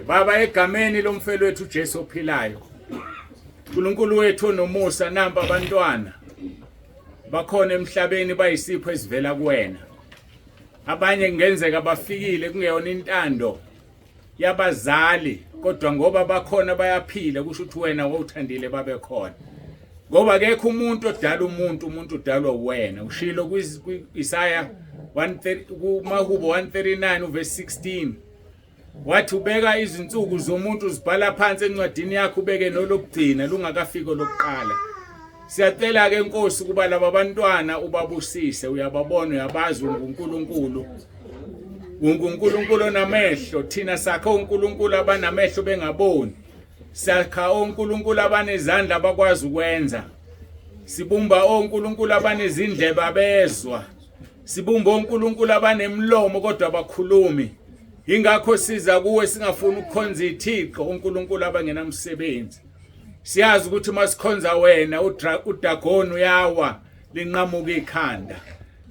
Baba egameni lomfelo wethu Jesu ophilayo. uNkulunkulu wethu onomusa namba abantwana bakhona emhlabeni bayisipho esivela kuwena. Abanye kungenzeka bafikile kungeyona intando yabazali kodwa ngoba bakhona bayaphila kusho ukuthi wena wawuthandile babe khona. Ngoba akekho umuntu odala umuntu udalwa uwena. Ushilo kwi-Isaya 130 kuMahubo 139 verse 16. Wathi ubeka izinsuku zomuntu zibhala phansi encwadini yakho ubeke nolokugcina lungakafika lokuqala. Siyacela ke Nkosi kuba laba bantwana ubabusise uyababona uyabazi uNkulunkulu. uNkulunkulu namehlo thina sakho uNkulunkulu abanamehlo bengaboni. Sakha uNkulunkulu abanezandla abakwazi ukwenza. Sibumba uNkulunkulu abanezindlebe abezwa. Sibumba uNkulunkulu abanemlomo kodwa abakhulumi. Ingakho siza kuwe singafuni ukukhonza iThixo uNkulunkulu abangenamsebenzi. Siyazi ukuthi masikhonza wena uDagoni uyawa linqamuka ikhanda.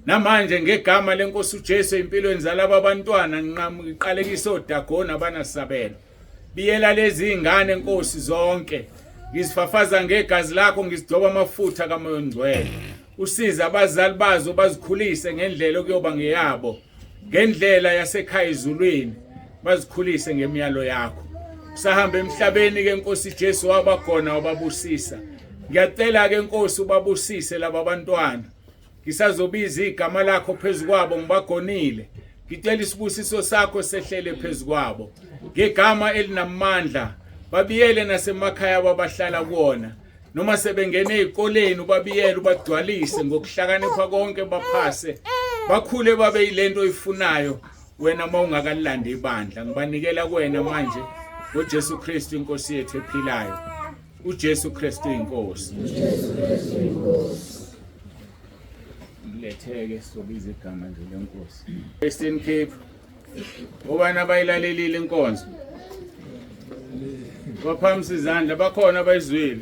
Namanje ngegama leNkosi uJesu empilweni zalabo bantwana ngiqalekisa uDagoni abanasabelo. Biyela lezi ingane Nkosi zonke. Ngizifafaza ngegazi lakho ngizigcoba amafutha kaMoya oNgcwele. Usiza abazali bazo bazikhulise ngendlela okuyoba ngeyabo. Ngendlela yasekhaya izulwini bazikhulise ngemiyalo yakho. Usahamba emhlabeni ke Nkosi Jesu wabakhona wababusisa. Ngiyacela ke Nkosi ubabusise laba bantwana. Ngisazobiza igama lakho phezukwabo ngibagonile. Ngicela isibusiso sakho sehlele phezukwabo. Ngegama elinamandla babiyele nasemakhaya wabahlala kuona. Noma sebengene ezikoleni ubabiyele ubagcwalise ngokuhlakanipha konke baphase. Bakhule babe yilento oyifunayo wena mawungakalanda ibandla. Ngibanikela kuwena manje ngoJesu Kristu inkosi yethu ephilayo. uJesu Kristu inkosi. Letheke sobiza igama nje lenkosi. Western Cape. Obana bayilalelile inkonzo. Baphamisa izandla bakhona bayizwile.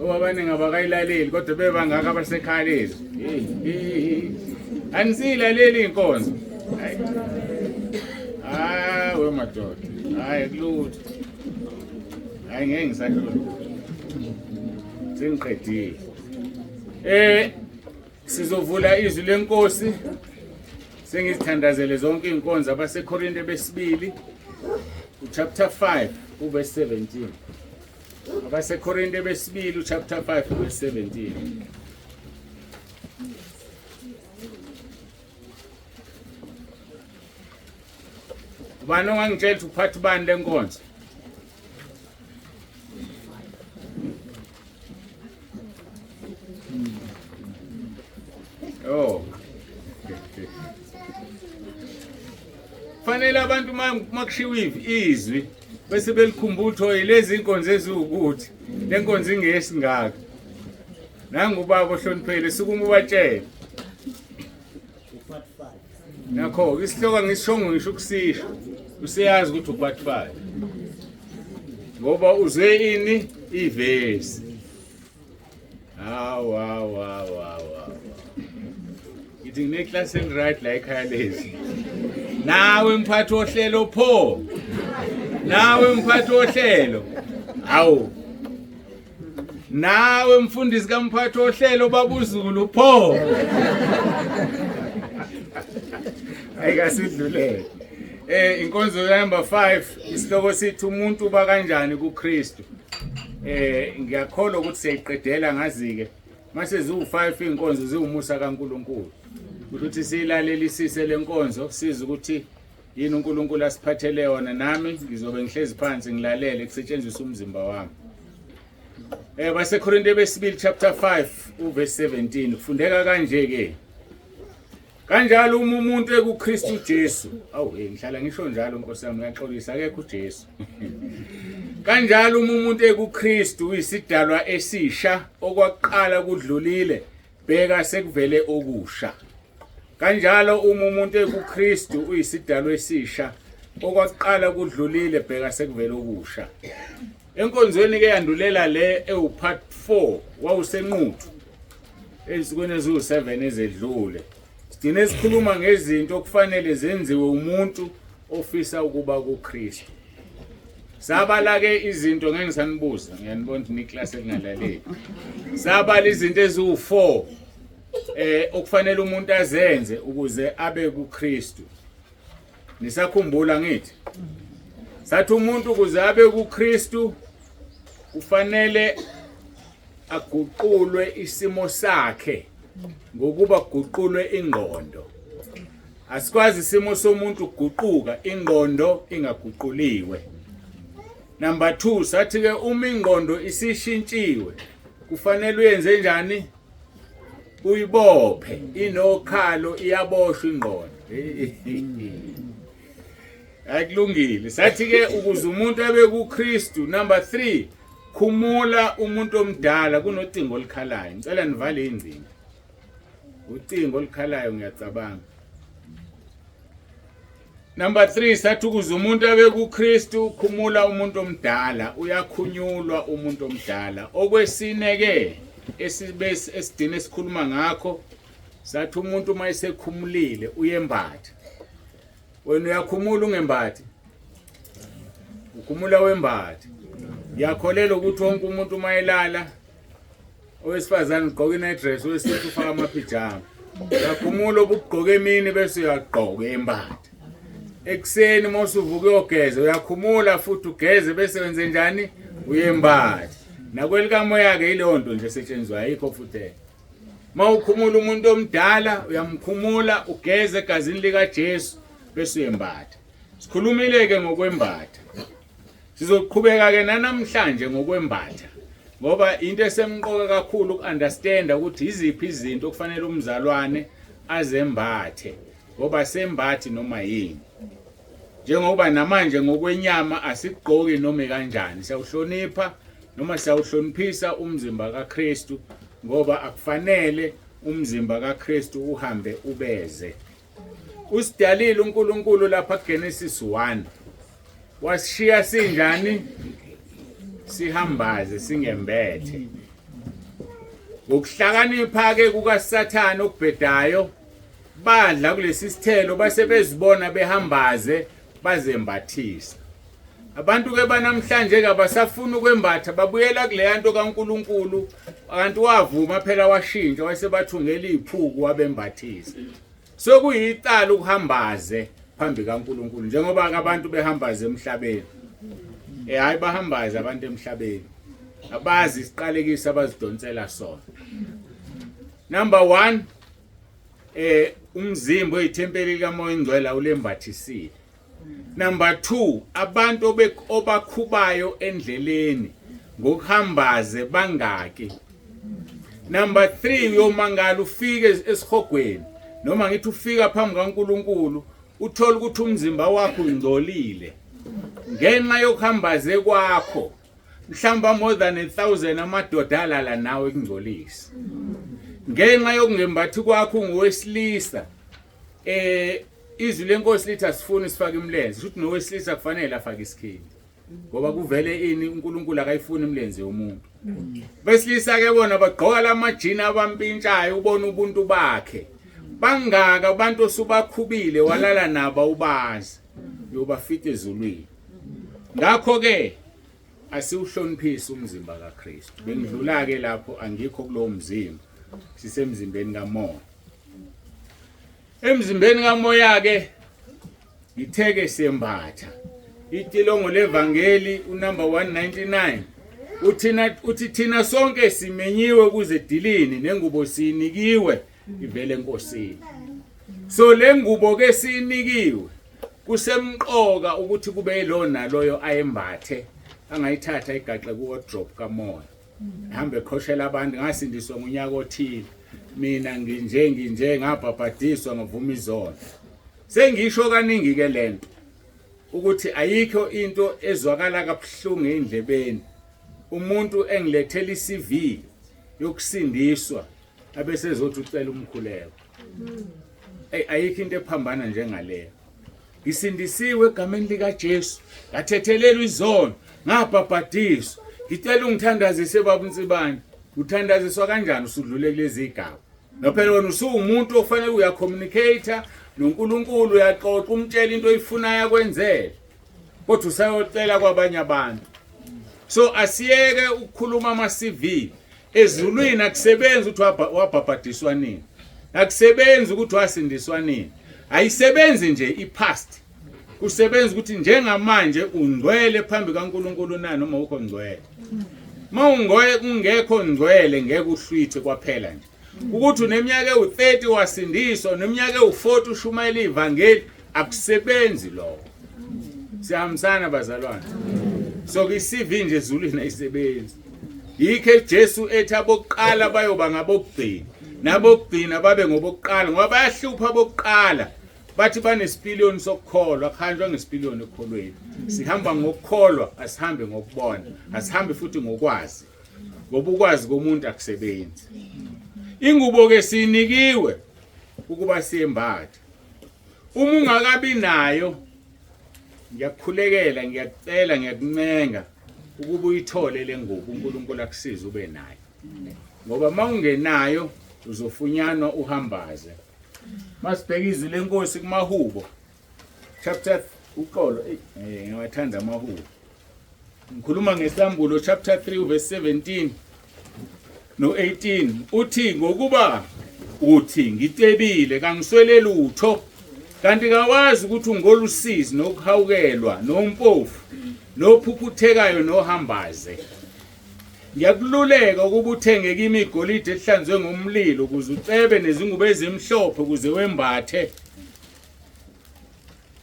Obabaningi abakayilaleli kodwa bebangaka abasekhaya lezi. Anisilaleli inkonzo. We madoda. Hayi kulutho. Hayi ngeke ngisadlula. Sengiqedile. Sizovula izwi lenkosi. Sengizithandazele zonke inkonzo abaseKorinte besibili chapter 5 verse 17. abaseKorinte besibili chapter 5 verse 17. Bani ongangitshela ukuthi uphatha bani lenkonzo? Oh. Fanele abantu makushiwa izwi bese belikhumbula ukuthi lezi inkonzo eziwukuthi lenkonzo ingesingaka. Nangu baba ohloniphele sukuma ubatshela. Nakho isihloko ngisishongo ngisho ukusisho. Useyazi ukuthi upart 5. Ngoba uzwe ini ivesi. Ithi neclass and right like lezi. Nawe mphathi ohlelo pho. Nawe mphathi ohlelo. Hawu. Nawe mfundisi kamphathi ohlelo babuzulu pho. Ayikasidlulele. Inkonzo number 5 isihloko sithi umuntu uba kanjani kuKristu. Ngiyakholwa ukuthi siyayiqedela ngazike. Mase ziwu5 inkonzo ziwumusa kaNkuluNkulu. Ukuthi silalelisise lenkonzo siza ukuthi yini uNkulunkulu asiphathele yona nami ngizobe ngihlezi phansi ngilalele kusetshenziswa umzimba wami. baseKorinte besibili chapter 5 verse 17 kufundeka kanje ke. Kanjalo umuntu ekuKristu Jesu. Ngihlala ngisho njalo Nkosi yami ngiyaxolisa akekho uJesu. Kanjalo umuntu ekuKristu uyisidalwa esisha okwaqala kudlulile bheka sekuvele okusha. Kanjalo umuntu ekuKristu uyisidalwa esisha okwaqala kudlulile bheka sekuvele okusha. Enkonzweni ke yandulela le ewupart 4 wawusenquthu. Ezinsukwini eziwu7 ezedlule. Sidine sikhuluma ngezinto okufanele zenziwe umuntu ofisa ukuba kuKristu. Sabala ke izinto ngeke ngisanibuza, ngiyanibona ukuthi niClass elingalaleli. Sabala izinto eziwu4 okufanele umuntu azenze ukuze abe kuKristu. Nisakhumbula ngithi? Sathi umuntu ukuze abe kuKristu kufanele aguqulwe isimo sakhe ngokuba kuguqulwe ingqondo. Asikwazi isimo somuntu ukuguquka ingqondo ingaguquliwe. Number 2, sathi ke uma ingqondo isishintshiwe kufanele uyenze njani? Uyibophe, inokhalo iyaboshwa ingqondo. Akulungile. Sathi ke ukuze umuntu abe kuKristu, number 3, khumula umuntu omdala kunocingo olikhalayo. Ngicela nivale indzinga. Ucingo olikhalayo ngiyacabanga. Number 3, sathi ukuze umuntu abe kuKristu khumula umuntu omdala, uyakhunyulwa umuntu omdala. Okwesine ke esidine sikhuluma ngakho, sathi umuntu mayesekhumulile uyembatha. Wena uyakhumula ungembathi? Ukhumula wembathi. Yakholelwa ukuthi wonke umuntu mayelala owesifazane ugqoka inedress, owesilisa ufaka amapijama. Uyakhumula obugqoke emini bese uyagqoka embatha. Ekseni mosuvuka uyogeza uyakhumula futhi ugeze bese wenze njani? Uyembatha. Nakwelikamoya ke ile nto nje esetshenziswa ayikho futhi. Mawukhumula umuntu omdala uyamkhumula ugeze egazini lika Jesu bese uyembatha. Sikhulumile ke ngokwembatha. Sizoqhubeka ke namhlanje ngokwembatha. Ngoba into esemqoka kakhulu ukunderstand ukuthi iziphi izinto kufanele umzalwane azembathe. Ngoba sembathi noma yini. Njengoba namanje ngokwenyama asigqoki noma kanjani. Siyawuhlonipha noma siyawuhloniphisa umzimba kaKristu ngoba akufanele umzimba kaKristu uhambe ubeze. Usidalile uNkulunkulu lapha kuGenesis 1. Washiya sinjani? Sihambaze singembethe. Ngokuhlakanipha ke kukaSathane okubhedayo badla kulesi sithelo base bezibona behambaze bazembathisa. Abantu ke banamhlanje ke abasafuna ukwembatha babuyela kule yanto kaNkulunkulu abantu wavuma phela washintsha wasebathungela iziphuku wabembathisa. Sokuyicala ukuhambaze phambi kaNkulunkulu njengoba abantu behambaza emhlabeni. Hayi bahambaza abantu emhlabeni. Abazi isiqalekisa abazidonsela sona. Number 1, umzimba oyithempeli likaMoya Ingcwele ulembathisile. Number 2, abantu obakhubayo endleleni ngokuhambaze bangaki. Number 3, uyomangala ufike esihogweni noma ngithi ufika phambi kaNkulunkulu uthola ukuthi umzimba wakho ungcolile ngenxa yokuhambaze kwakho. Mhlamba more than 1,000 amadoda alala nawe kungcolisa. Ngenxa yokungembathi kwakho ngowesilisa izwi lenkosi lithi asifuni sifake imlenze. Ukuthi nowesilisa kufanele afake isikhindi. Ngoba kuvele ini uNkulunkulu akayifuni imlenze yomuntu. Besilisa ke bona bagqoka lamajini abampintshayo ubona ubuntu bakhe. Bangaka abantu osubakhubile walala nabo ubazi yobafika ezulwini. Ngakho ke asiwuhloniphise umzimba kaKristu. Bengidlula ke lapho angikho kulowo mzimba. Sisemzimbeni kaMoya. Emzimbeni kaMoya ke itheke sembatha. Itilongo levangeli unumber 199 uthi thina sonke simenyiwe kuze dilini nengubo sinikiwe ivele enkosini. So lengubo ke sinikiwe kusemqoka ukuthi kube yilona loyo ayembathe angayithatha igaxe ku wardrobe kaMoya. Hambe khoshela abantu ngasindiswa ngonyaka othile. Mina nginje ngabhabhadiswa ngavuma izono. Sengisho kaningi ke lento ukuthi ayikho into ezwakala kabuhlungu endlebeni umuntu engilethela iCV yokusindiswa abese ezothi ucela umkhuleko. Ayikho into ephambana njengaleyo. Ngisindisiwe egameni lika Jesu, ngathethelelwa izono, ngabhabhadiswa. Ngicela ungithandazise baba uNsibane. Uthandaziswa kanjani usudlule kulezi igaba? Nophela wena usuwumuntu ofanele uyacommunicate, noNkulunkulu uyaxoxa umtshela into oyifunayo akwenzele kodwa usayocela kwabanye abantu. So asiyeke ukukhuluma ama-CV ezulwini. Akusebenzi ukuthi wabhabhadiswa nini, akusebenzi ukuthi wasindiswa nini, ayisebenzi nje i-past. Kusebenza ukuthi njengamanje ungcwele phambi kaNkulunkulu na noma ukho ngcwele. Ungekho ngcwele ngeke uhlwithe kwaphela nje. Ukuthi uneminyaka ewu-30 wasindiswa, uneminyaka ewu-40 ushumayela ivangeli, akusebenzi lokho. Siyahambisana bazalwane. So i-CV nje ezulwini ayisebenzi. Yikho uJesu ethi abokuqala bayoba ngabokugcina, nabokugcina babe ngobokuqala, ngoba bayahlupha abokuqala. Bathi banesipiliyoni sokukholwa, akhanjwa ngesipiliyoni ekholweni. Sihamba ngokukholwa, asihambe ngokubona, asihambe futhi ngokwazi. Ngoba ukwazi komuntu akusebenzi. Ingubo ke sinikiwe ukuba siyembathe. Uma ungakabi nayo, ngiyakukhulekela, ngiyakucela, ngiyakuncenga ukuba uyithole le ngubo uNkulunkulu akusize ube nayo. Ngoba mawungenayo uzofunyanwa uhambaze. Masibheka izwi lenkosi kumaHubo chapter uqolo ngiyawathanda amaHubo. Ngikhuluma ngesambulo chapter 3 verse 17 no-18. Uthi ngokuba uthi ngicebile kangiswele lutho, kanti kawazi ukuthi ungolusizi nokuhawukelwa nompofu nophuphuthekayo nohambaze. Ngiyakululeka ukuba uthenge kimi igolide ehlanzwe ngomlilo ukuze ucebe nezingubo ezimhlophe ukuze wembathe,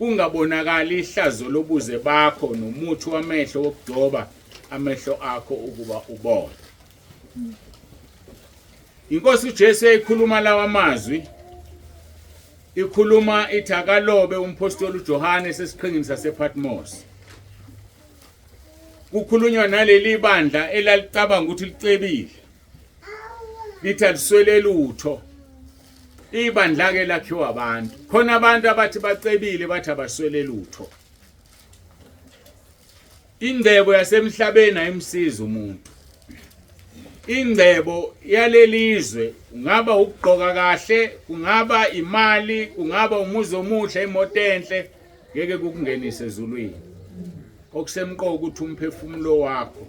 ungabonakali ihlazo lobuze bakho nomuthi wamehlo wokugcoba amehlo akho ukuba ubone. Inkosi uJesu eyikhuluma lawa mazwi, ikhuluma ithi akalobe umpostoli uJohane sesiqhingini sasePatmos. Kukhulunywa naleli bandla elalicabanga ukuthi licebile, lithi aliswele lutho. Ibandla ke lakhiwa abantu. Khona abantu abathi bacebile bathi abaswele lutho. Ingcebo yasemhlabeni ayimsiza umuntu. Ingcebo yalelizwe kungaba ukugqoka kahle, kungaba imali, kungaba umuzi omuhle, imoto enhle, ngeke kukungenise ezulwini. Okusemqoka ukuthi umphefumulo wakho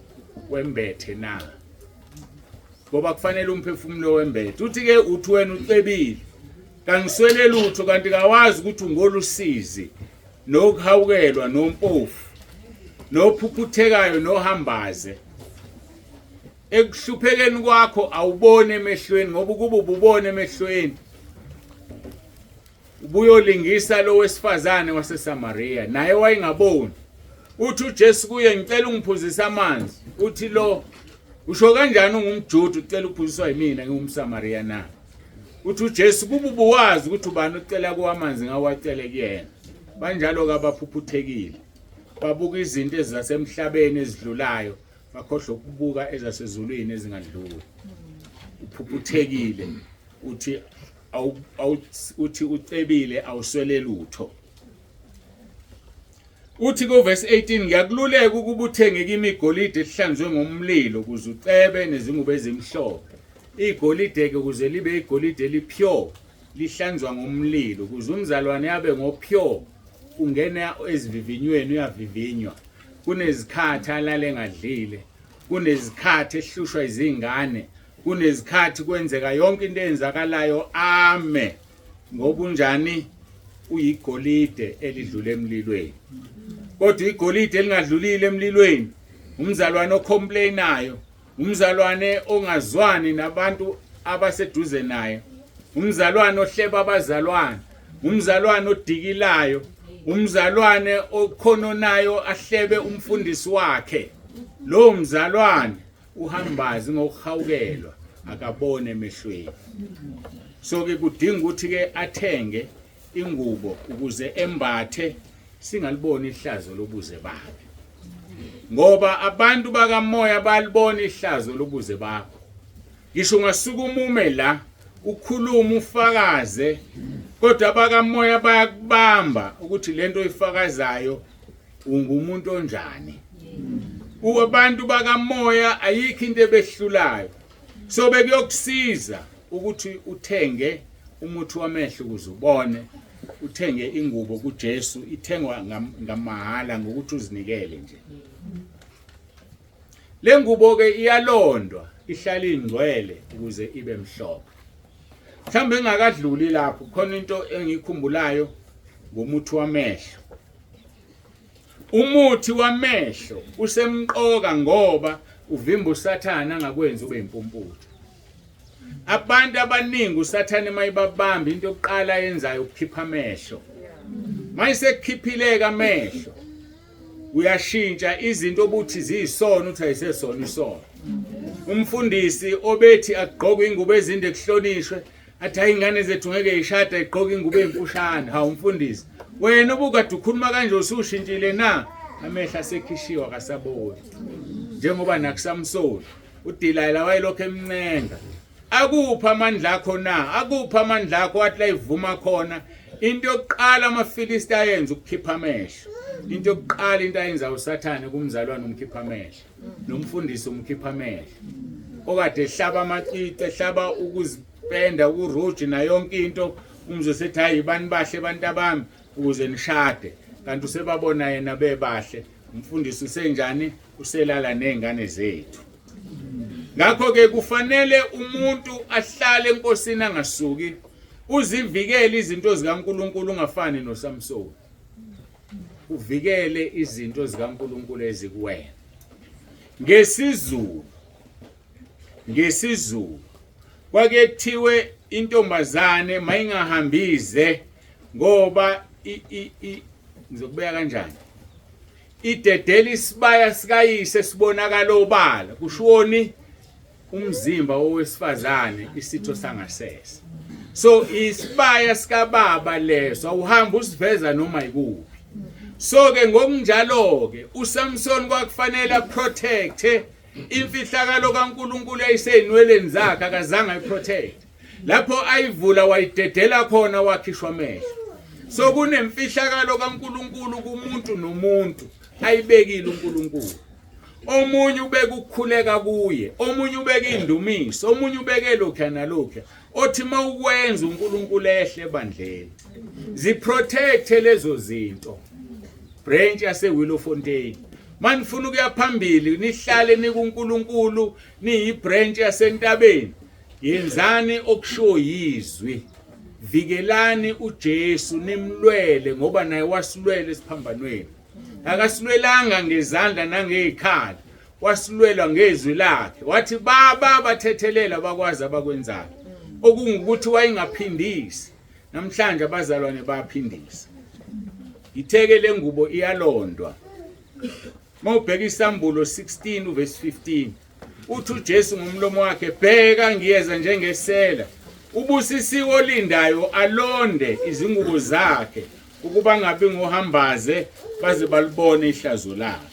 wembethe na. Ngoba kufanele umphefumulo wembethe. Uthi ke uthi wena ucebile, kangiswele lutho kanti kawazi ukuthi ungolusizi nokuhawukelwa nompofu nophuphuthekayo nohambaze. Ekuhluphekeni kwakho awubone emehlweni, ngoba ukuba ububone emehlweni ubuyolingisa lo wesifazane waseSamaria naye wayengaboni. Uthi uJesu kuye ngicela ungiphuzise amanzi. Uthi lo usho kanjani ungumJuda ucela ukuphuziswa yimina ngingumSamaria na? Uthi uJesu kuba ubuwazi ukuthi ubani ucela kwamanzi ngawacele kuyena. Banjalo kabaphuphuthekile, babuka izinto ezasemhlabeni ezidlulayo, bakhohlwa ukubuka ezasezulwini ezingadluli. Uphuphuthekile, uthi ucebile awuswele lutho. Uthi ku verse 18 ngiyakululeka ukuba uthenge kimi igolide ehlanzwe ngomlilo ukuze ucebe nezingubo ezimhlophe. Igolide ke ukuze libe igolide elipure lihlanzwa ngomlilo ukuze umzalwane yabe ngopure, ungena ezivivinyweni uyavivinywa. Kunezikhathi alale engadlile, kunezikhathi ehlushwa izingane, kunezikhathi kwenzeka yonke into eyenzakalayo ame ngoba unjani uyigolide elidlule emlilweni. Kodwa igolide elingadlulile emlilweni, umzalwane ocomplainayo, umzalwane ongazwani nabantu abaseduze naye, umzalwane ohleba abazalwane, umzalwane odikilayo, umzalwane okhononayo ahlebe umfundisi wakhe. Lo mzalwane uhambazi ngokuhawukelwa akabone emehlweni. So ke kudinga ukuthi ke athenge ingubo ukuze embathe singaliboni ihlazo lobuze bakhe. Ngoba abantu bakamoya balibona ihlazo lobuze bakho. Ngisho ngasuka umume la ukhuluma ufakaze, kodwa bakamoya bayakubamba ukuthi lento oyifakazayo ungumuntu onjani. Abantu bakamoya ayikho into ebehlulayo. So bekuyokusiza ukuthi uthenge umuthi wamehlo ukuze ubone, uthenge ingubo kuJesu ithengwa ngamahala ngokuthi uzinikele nje. Le ngubo ke iyalondwa ihlala ingcwele ukuze ibe mhlophe. Mhlambe engakadluli lapho khona into engikhumbulayo ngomuthi wamehlo. Umuthi wamehlo usemqoka ngoba uvimba uSathana angakwenza ube impumputho. Abantu abaningi uSathane mayibabamba into yokuqala yenzayo ukukhipha amehlo. Mayisekhiphileka amehlo uyashintsha izinto obuthi ziyisono uthi ayisesona isono. Umfundisi obethi agqoke ingubo ezinde kuhlonishwe athi ayingane zethu ngeke yishada igqoke ingubo empushana. Ha umfundisi wena obukade ukhuluma kanje usushintshile na? Amehla sekhishiwa kasaboni. Njengoba nakuSamsoni uDelilah wayelokho emncenga. Akupha amandla akho na? Akupha amandla akho wathi la ivuma khona. Into yokuqala amaFilisti ayenza ukukhipha amehlo. Into yokuqala into ayenza uSathane kumzalwane umkhipha amehlo. Nomfundisi umkhipha amehlo. Okade ehlaba amacite, ehlaba ukuzipenda, ukuruji na yonke into umzosethi hayi bani bahle abantu abami ukuze nishade. Kanti usebabona yena bebahle. Umfundisi usenjani? Uselala nezingane zethu. Ngakho ke kufanele umuntu ahlale enkosini angasuki uzivikele izinto zikaNkuluNkulu ungafani noSamsoni. Uvikele izinto zikaNkuluNkulu ezikuwena. Ngesizulu kwakethiwe intombazane mayingahambize ngoba ngizokubeka kanjani idedela isibaya sikayise sibonakala obala kushoni umzimba owesifazane isitho sangasese. So isibaya sikababa leso awuhamba usiveza noma yikuphi. So ke ngokunjalo ke uSamson kwakufanele protect imfihlakalo kaNkuluNkulu eyisenweleni zakhe akazange ayiprotect. Lapho ayivula wayidedela khona wakhishwa amehlo. So kunemfihlakalo kaNkuluNkulu kumuntu nomuntu ayibekile uNkuluNkulu. Omunye ubeka ukukhuleka kuye, omunye ubeka indumiso, omunye ubeke lokho nalokho. Othi mawukwenza uNkuluNkulu ehle ebandleni. Ziprotect lezo zinto. Branch yase Willowfontein. Manifuna ukuya phambili nihlale nikuNkuluNkulu niyibranch yasentabeni. Yenzani okusho yizwi. Vikelani uJesu nimlwele ngoba naye wasilwele esiphambanweni. Akasilwelanga ngezandla nangezikhala. Wasilwela ngezwi lakhe. Wathi baba bathethelela bakwazi abakwenzayo. Okungukuthi wayingaphindisi. Namhlanje abazalwane bayaphindisa. Itheke le ngubo iyalondwa. Mawubheka isambulo 16 verse 15. Uthi uJesu ngomlomo wakhe bheka ngiyeza njengesela. Ubusisiwe olindayo alonde izingubo zakhe ukuba ngabe ngohambaze baze balibone ihlazo lakhe.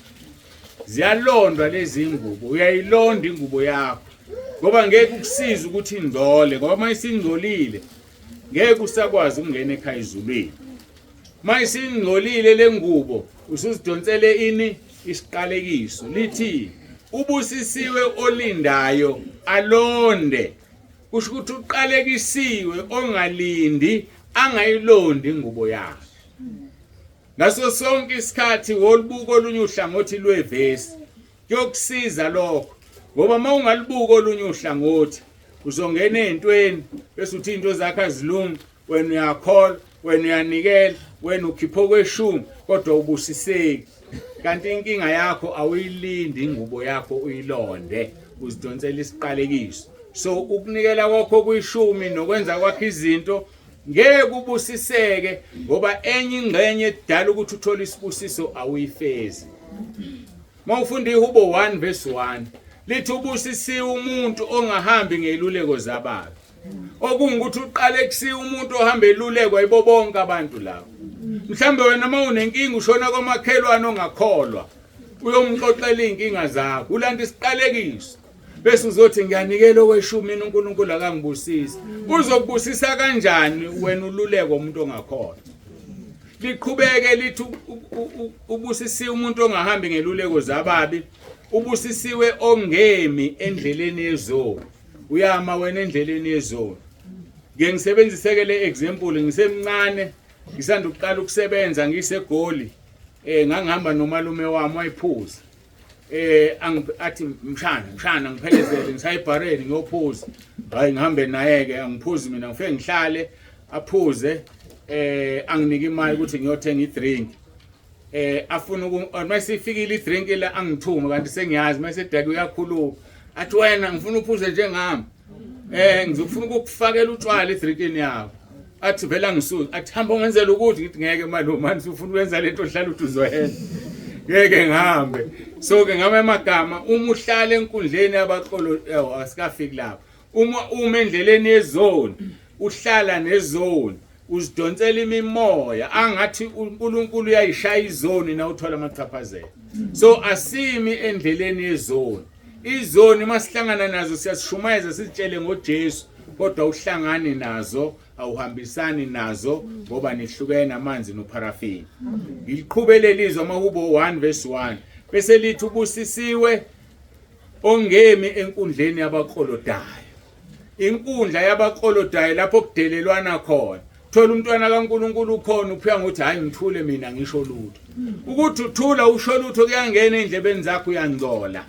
Ziyalondwa lezi ngubo. Uyayilonda ingubo yakho. Ngoba ngeke ukusiza ukuthi indole ngoba mayisingcolile ngeke usakwazi ukungena ekhaya ezulwini. Mayisingcolile le ngubo usuzidonsele ini isiqalekiso lithi ubusisiwe olindayo alonde. Kusho ukuthi uqalekisiwe ongalindi angayilondi ingubo yakhe. Ngaso sonke isikhathi wolubuko olunye uhlangothi lwevesi kuyokusiza lokho ngoba mawungalibuka olunye uhlangothi uzongena ezintweni bese uthi into zakhe azilungi wena uyakhola wena uyanikela wena ukhipho kweshumi kodwa ubusiseki. Kanti inkinga yakho awuyilindi ingubo yakho uyilonde uzidonsela isiqalekiso. So ukunikela kwakho kuyishumi nokwenza kwakho izinto ngeke ubusiseke ngoba enye ingxenye edala ukuthi uthole isibusiso awuyifezi. Mawufunda iHubo 1 verse 1 lithi ubusisiwe umuntu ongahambi ngeluleko zababi. Okungukuthi uqalekisiwe umuntu ohamba elulekwa yibo bonke abantu labo. Mhlambe wena mawunenkinga ushona kwamakhelwane ongakholwa uyomxoxela inkinga zakho ulanda isiqalekiso bese uzothi ngiyanikela okweshumi uNkulunkulu akangibusisi. Uzokubusisa kanjani wena ululeko umuntu ongakholwa? Liqhubeke lithi ubusisiwe umuntu ongahambi ngeluleko zababi, ubusisiwe ongemi endleleni yezono. Uyama wena endleleni yezono. Ngisebenziseke le example ngisemncane ngisanda ukuqala ukusebenza ngisegoli ngangihamba nomalume wami wayiphuza athi mshana ngiphelezele ngisayibhareni ngiyophuza hayi ngihambe naye ke angiphuzi mina ngifike ngihlale aphuze anginike imali ukuthi ngiyothenga idrink afuna mase ifikile idrink la angithuma kanti sengiyazi mase dake uyakhuluma athi wena ngifuna uphuze njengami ngizofuna ukufakela utshwala edrinkini yakho athi vela ngisuka athi hamba ungenzela ukuthi ngithi ngeke manje ufuna ukwenza lento hlala uthi uzoyenza ngeke ngihambe so ke ngama emagama uma uhlala enkundleni yabaqolo asikafiki lapho uma endleleni yezone uhlala nezone uzidonsela imimoya angathi uNkulunkulu uyayishaya izone na uthola amachaphazelo so asimi endleleni yezone izone masihlangana nazo siyasishumayeza sitshele ngoJesu kodwa uhlangani nazo awuhambisani nazo ngoba nihlukene amanzi noparafini ngiliqhubele izwe amahubo 1:1 bese lithi ubusisiwe ongemi enkundleni yabaqolodayo inkundla yabaqolodayo lapho kudelelwana khona thola umntwana kaNkuluNkulu ukhona uphiya ngokuthi hayi ngithule mina ngisho lutho ukuthi uthula usho lutho kuyangena endlebeni zakho uyangcola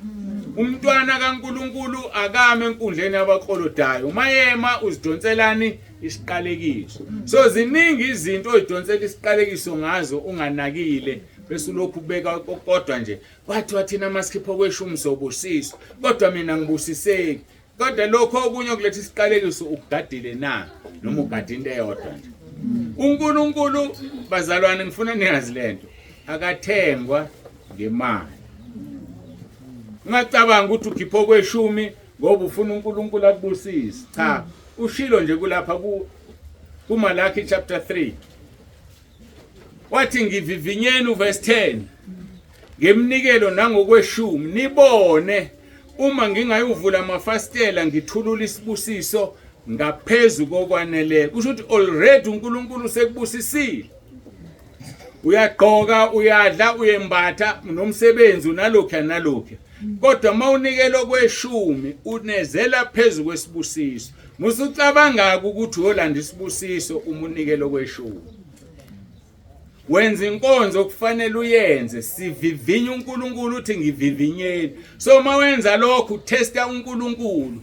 umntwana kaNkuluNkulu akame enkundleni yabaqolodayo mayema uzidonselani isiqalekiso so ziningi izinto ozidonsela isiqalekiso ngazo unganakile bese ulokhu ubeka kodwa nje wathi thina masikhipho kweshumi sobusiso kodwa mina ngibusiseki kodwa lokho okunye okuletha isiqalekiso ukugadile na noma ugada into eyodwa nje uNkulunkulu bazalwane ngifuna niyazi lento akathengwa ngemali ungacabanga ukuthi ukhipho kweshumi ngoba ufuna uNkulunkulu akubusise cha ushilo nje kulapha kuMalaki chapter 3 wathi ngivivinyeni verse 10 ngemnikelo nangokweshumi nibone uma ngingayuvula amafastela ngithulula isibusiso ngaphezulu kokwanele kusho ukuthi already uNkulunkulu sekubusisile uyagqoka uyadla uyembatha nomsebenzi unalokho kodwa mawunikelo kweshumi unezela phezulu kwesibusiso musucabanga ukuthi uyolanda isibusiso umunikelo kweshumi wenza inkonzo okufanele uyenze sivivinya uNkulunkulu uthi ngivivinyeni so mawenza lokho testa uNkulunkulu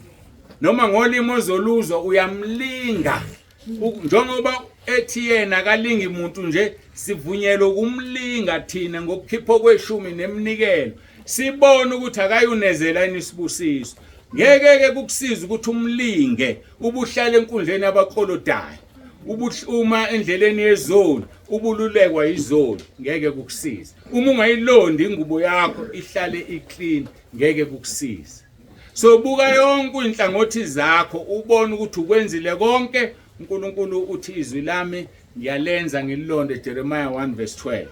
noma ngolimo ozoluzwa uyamlinga njengoba ethi yena akalingi umuntu nje sivunyelwe ukumlinga thina ngokukhipho kweshumi nemnikelo sibone ukuthi akayunezela inisibusiso ngeke ke kukusiza ukuthi umlinge ubuhlala enkundleni yabaqolodayo uma endleleni yezone ubululekwa izone ngeke kukusiza uma ungayilondi ingubo yakho ihlale iclean ngeke kukusiza so buka yonke inhlangothi zakho ubone ukuthi ukwenzile konke uNkulunkulu uthi izwi lami ngiyalenza ngilonde Jeremiah 1:12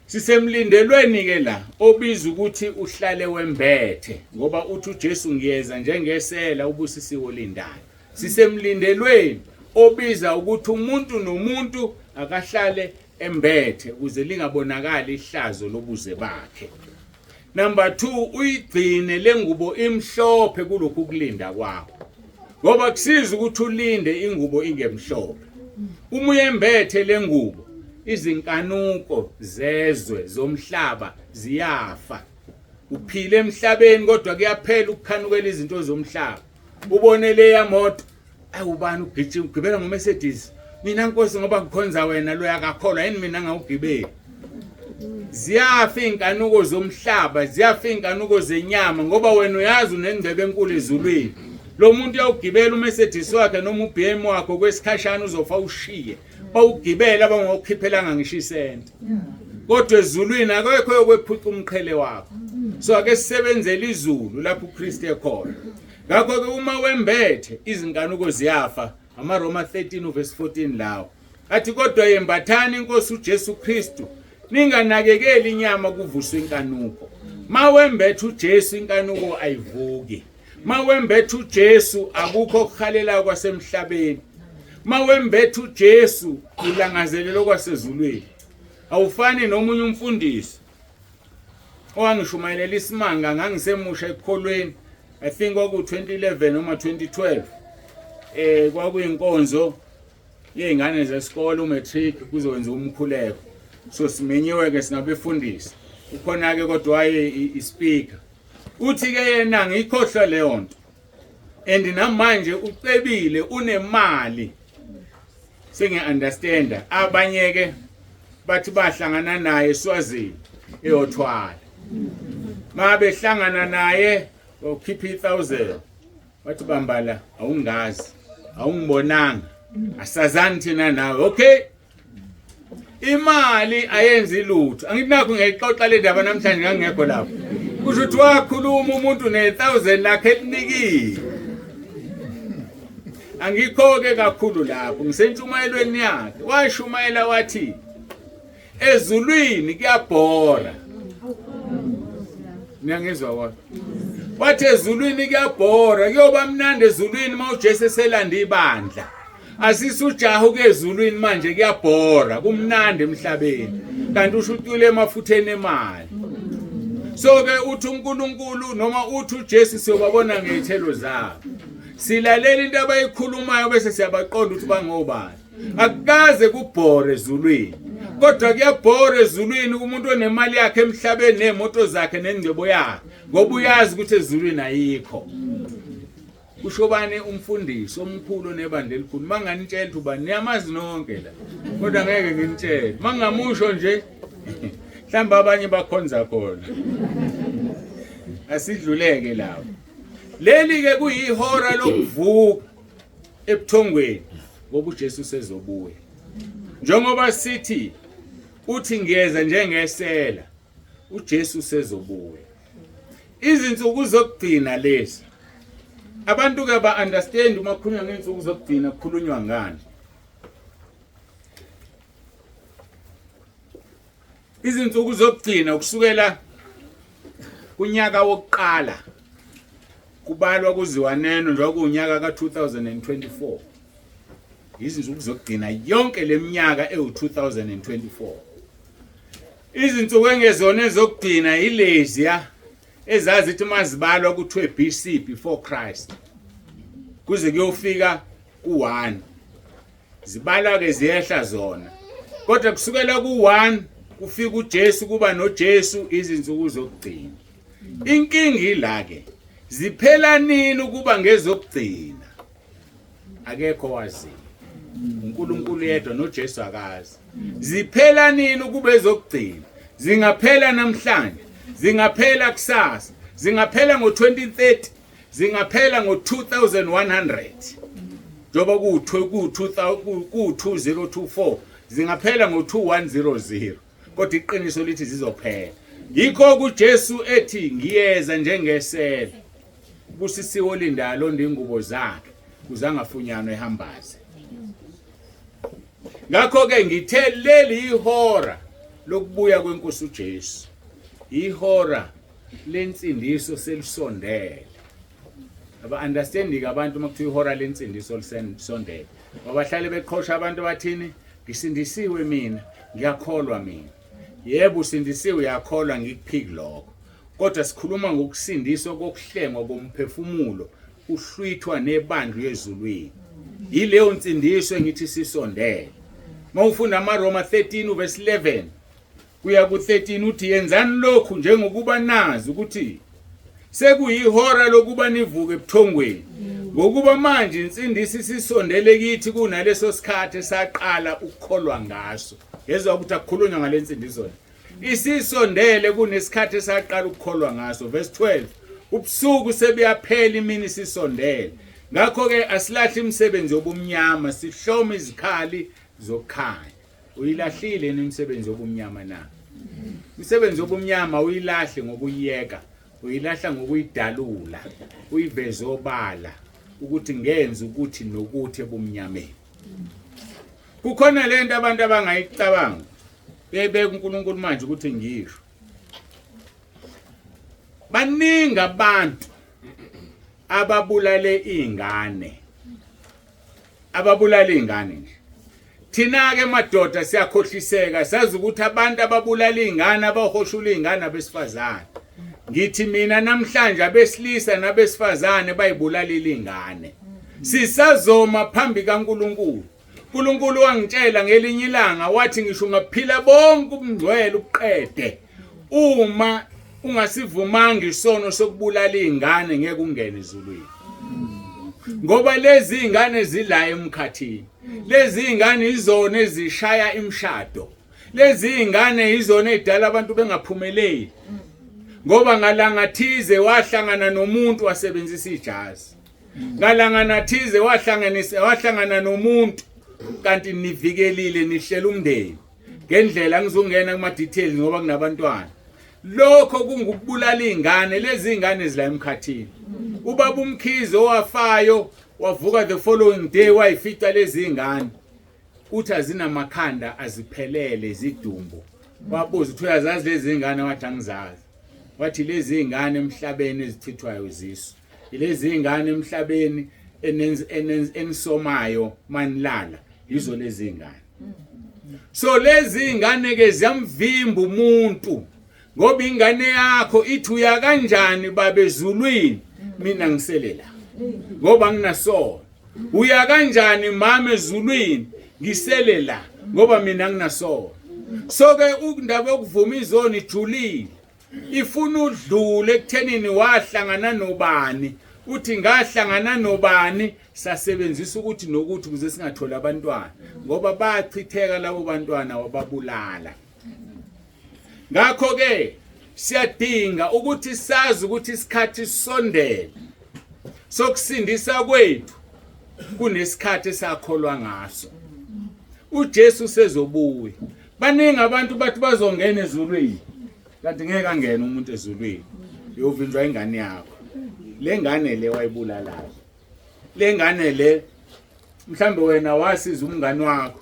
sisemlindelweni ke la obiza ukuthi uhlale wembethe ngoba uthi uJesu ngiyeza njengesela ubusisiwe lindayo sisemlindelweni obiza ukuthi umuntu nomuntu akahlale embethe ukuze lingabonakala ihlazo lobuze bakhe number 2 uyigcine lengubo imhlophe kulokhu kulinda kwakho ngoba kusiza ukuthi ulinde ingubo ingemhlophe uma uyembethe lengubo izinkanuko zezwe zomhlaba ziyafa uphile emhlabeni kodwa kuyaphela ukukhanukela izinto zomhlaba ubone leya moto awubani ugibela ngoMercedes mina Nkosi ngoba ngikhonza wena lo yakakholwa yini mina ngawugibeli ziyafa inkanuko zomhlaba ziyafa inkanuko zenyama ngoba wena uyazi unengcebe enkulu ezulwini lo muntu uyawugibela uMercedes wakhe noma uBM wakhe kwesikhashana uzofa ushiye bawugibela abangokukhiphela ngisho isenti kodwa ezulwini akekho yokwephuca umqhele wakho so ake sisebenzele izulu lapho uKristu ekhona ngakho ke uma wembethe izinkanuko ziyafa amaRoma 13:14 lawo athi kodwa yembathani inkosi uJesu Kristu ninganakekeli inyama kuvuswa inkanuko mawembethe uJesu inkanuko ayivuki mawembethe uJesu akukho okukhalela kwasemhlabeni mawembethe uJesu ulangazelelo kwasezulwini awufani nomunye umfundisi owangishumayela isimanga ngangisemusha ekholweni I think kwaku 2011 noma 2012 kwakuyinkonzo Izingane zesikole umatric kuzokwenza umkhuleko. So simenyiwe ke singabefundisi. Ukhona ke kodwa waye ispeaker. Uthi ke yena ngikhohlwa leyo nto. And namanje ucebile unemali. Sengiunderstand. Abanye ke bathi bahlangana naye eSwazini eyothwala. Mabe hlangana naye okhipha 1000. Bathi bambala awungazi. Awungibonanga. Asazani thina nawe. Okay. Imali ayenzi lutho. Anginakho ngiyixoxa le ndaba namhlanje ngangekho lapho. Kusho ukuthi wakhuluma umuntu ne1000 lakhe elinikile. Angikho ke kakhulu lapho ngisentshumayelweni yakhe. Washumayela wathi ezulwini kuyabhora. Ngiyangizwa wona. Wathi ezulwini kuyabhora, kuyoba mnandi ezulwini mawuJesu eselanda ibandla. Asisujaha ke ezulwini manje kuyabhora, kumnandi emhlabeni. Kanti ushutule emafutheni emali. So ke uthi uNkulunkulu noma uthi uJesu siyobabona ngezithelo zabo. Silalela into abayikhulumayo bese siyabaqonda ukuthi bangobani. Akukaze kubhore ezulwini. Kodwa kuyabhora ezulwini kumuntu onemali yakhe emhlabeni nemoto zakhe nengcebo yakhe. Ngoba uyazi ukuthi ezulwini ayikho. Kushobani umfundisi omkhulu nebandla elikhulu manganitshela uba niyamazi nonke la. Kodwa ngeke nginitshele. Mangamusho nje mhlamba abanye bakhonza khona. Asidluleke lapho. Leli ke kuyihora lokuvuka ebuthongweni ngoba uJesu sezobuya. Njengoba sithi uthi ngiyeza njengesela uJesu sezobuya. Izinsuku zokugcina lezi abantu ke ba understand uma kukhulunywa ngezinsuku zokugcina kukhulunywa ngani. Izinsuku zokugcina ukusukela kunyaka wokuqala kubalwa kuziwaneno njengoba kunyaka ka2024. Izinsuku zokugcina yonke leminyaka ewu2024. Izinsuku engezona ezokugcina ilezi ezazi ukuthi mazibalwa kuthiwe BC before Christ. Kuze kuyofika ku1. Zibalwa ke ziyehla zona. Kodwa kusukela ku1 kufika uJesu kuba noJesu izinsuku zokugcina. Inkingi ila ke ziphela nini ukuba ngezokugcina? Akekho wazi. uNkulunkulu yedwa noJesu akazi. Ziphela nini ukuba ezokugcina? Zingaphela namhlanje, zingaphela kusasa, zingaphela ngo2030, zingaphela ngo2100. Njoba ku2024 zingaphela ngo2100. Kodwa iqiniso lithi zizophela. Yikho kuJesu ethi ngiyeza njengesela. Busisiwe lindalo ndingubo zakhe kuzangafunyanwa ehambaze. Ngakho ke ngithe leli ihora lokubuya kwenkosi uJesu. Ihora lensindiso selisondele. Aba understanding abantu makuthiwa ihora lensindiso lisondele. Abahlale beqhosha abantu bathini ngisindisiwe mina, ngiyakholwa mina. Yebo usindisiwe uyakholwa ngikuphiki lokho. Kodwa sikhuluma ngokusindiswa kokuhlengwa komphefumulo uhlwithwa nebandla yezulwini. Yileyo nsindiso engithi sisondele. Mawufunda amaRoma 13 verse 11 kuya ku13 uthi yenzani lokhu njengokuba nazi ukuthi sekuyihora lokuba nivuke ebuthongweni. Ngokuba manje insindisi sisondele kithi kunaleso sikhathi esaqala ukukholwa ngaso. Yezwa ukuthi akukhulunywa ngalensindiso. Isisondele kunesikhathi esaqala ukukholwa ngaso. Verse 12 ubusuku sebuyaphela imini sisondele. Ngakho ke asilahle imisebenzi yobumnyama sihlome izikhali zokhanya. Uyilahlile imisebenzi yobumnyama na? Imisebenzi yobumnyama uyilahle ngokuyiyeka. Uyilahla ngokuyidalula. Uyiveze obala ukuthi ngenze ukuthi nokuthi ebumnyameni. Kukhona lento abantu abangayicabanga. Bebe uNkulunkulu manje ukuthi ngisho. Baningi abantu ababulale izingane. Ababulale izingane nje. Thina ke madoda siyakhohliseka sazi ukuthi abantu ababulala izingane abahoshula izingane abesifazane. Ngithi mina namhlanje abesilisa nabesifazane bayibulalela izingane. Sisazoma phambi kaNkulunkulu uNkulunkulu wangitshela ngelinye ilanga wathi ngisho ungaphila bonke ubungcwele ubuqede uma ungasivumanga isono sokubulala izingane ngeke ungene ezulwini. Ngoba lezi izingane zila emkhathini. Lezi izingane izona ezishaya imshado. Lezi izingane izona edala abantu bengaphumeleli. Ngoba ngalanga thize wahlangana nomuntu wasebenzisa ijazi. Ngalanga nathize wahlangana nomuntu kanti nivikelile nihlela umndeni. Ngendlela ngizongena kuma details ngoba kunabantwana. Lokho kungukubulala izingane, lezi izingane zila emkhathini. Ubaba uMkhize wafayo wavuka the following day wayifica lezi izingane. Uthi azinamakhanda aziphelele izidumbu. Wabuza uthi uyazazi lezi izingane wathi angizazi. Wathi lezi izingane emhlabeni ezithithwayo izisu. Lezi izingane emhlabeni enisomayo manilala yizo lezi izingane. So lezi izingane ke ziyamvimba umuntu. Ngoba ingane yakho ithi uya kanjani babezulwini mina ngiselela. Ngoba nginasono. Uya kanjani mama ezulwini ngiselela ngoba mina nginasono. So ke indaba yokuvuma izoni ijulile. Ifuna udlule ekuthenini wahlangana nobani. Uthi ngahlangana nobani sasebenzisa ukuthi nokuthi kuze singathola abantwana ngoba bachitheka labo bantwana wababulala. Ngakho ke siyadinga ukuthi sazi ukuthi isikhathi sisondele sokusindisa kwethu kunesikhathi esakholwa ngaso. uJesu sezobuya. Baningi abantu bathi bazongena ezulwini kanti ngeke angene umuntu ezulwini. Uyovinjwa ingane yakho. Le ngane le wayibulalayo. Le ngane le mhlambe wena wasiza umngane wakho,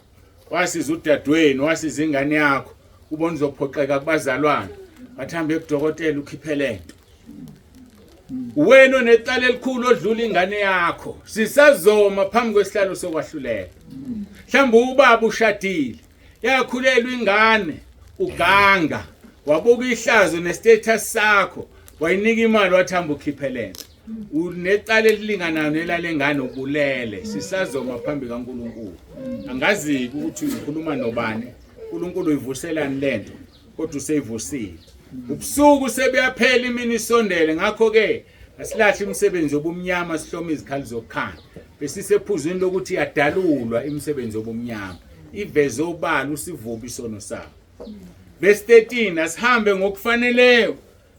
wasiza udadweni, wasiza ingane yakho, ubona uzophoxeka kubazalwane. Bathambe ekudokotela ukhiphele into. Wena onecala elikhulu odlula ingane yakho, sisazoma phambi kwesihlalo sokwahluleka. Mhlambe ubaba ushadile, yakhulelwa ingane, uganga, wabuka ihlazo nestatus sakho, wayinika imali wathamba ukhiphele into. Unecala elilinganayo nelale ngane ubulele, sisazoma phambi kaNkulunkulu. Angazi ukuthi ukhuluma nobani, uNkulunkulu uyivuselani lento, kodwa useyivusile. Ubusuku sebeyaphela imini isondele, ngakho ke asilahle imisebenzi yobumnyama sihlome izikhali zokukhanya. Besisephuzweni lokuthi yadalulwa imisebenzi yobumnyama. Iveze obala usivuba isono sakho. Verse 13 asihambe ngokufaneleyo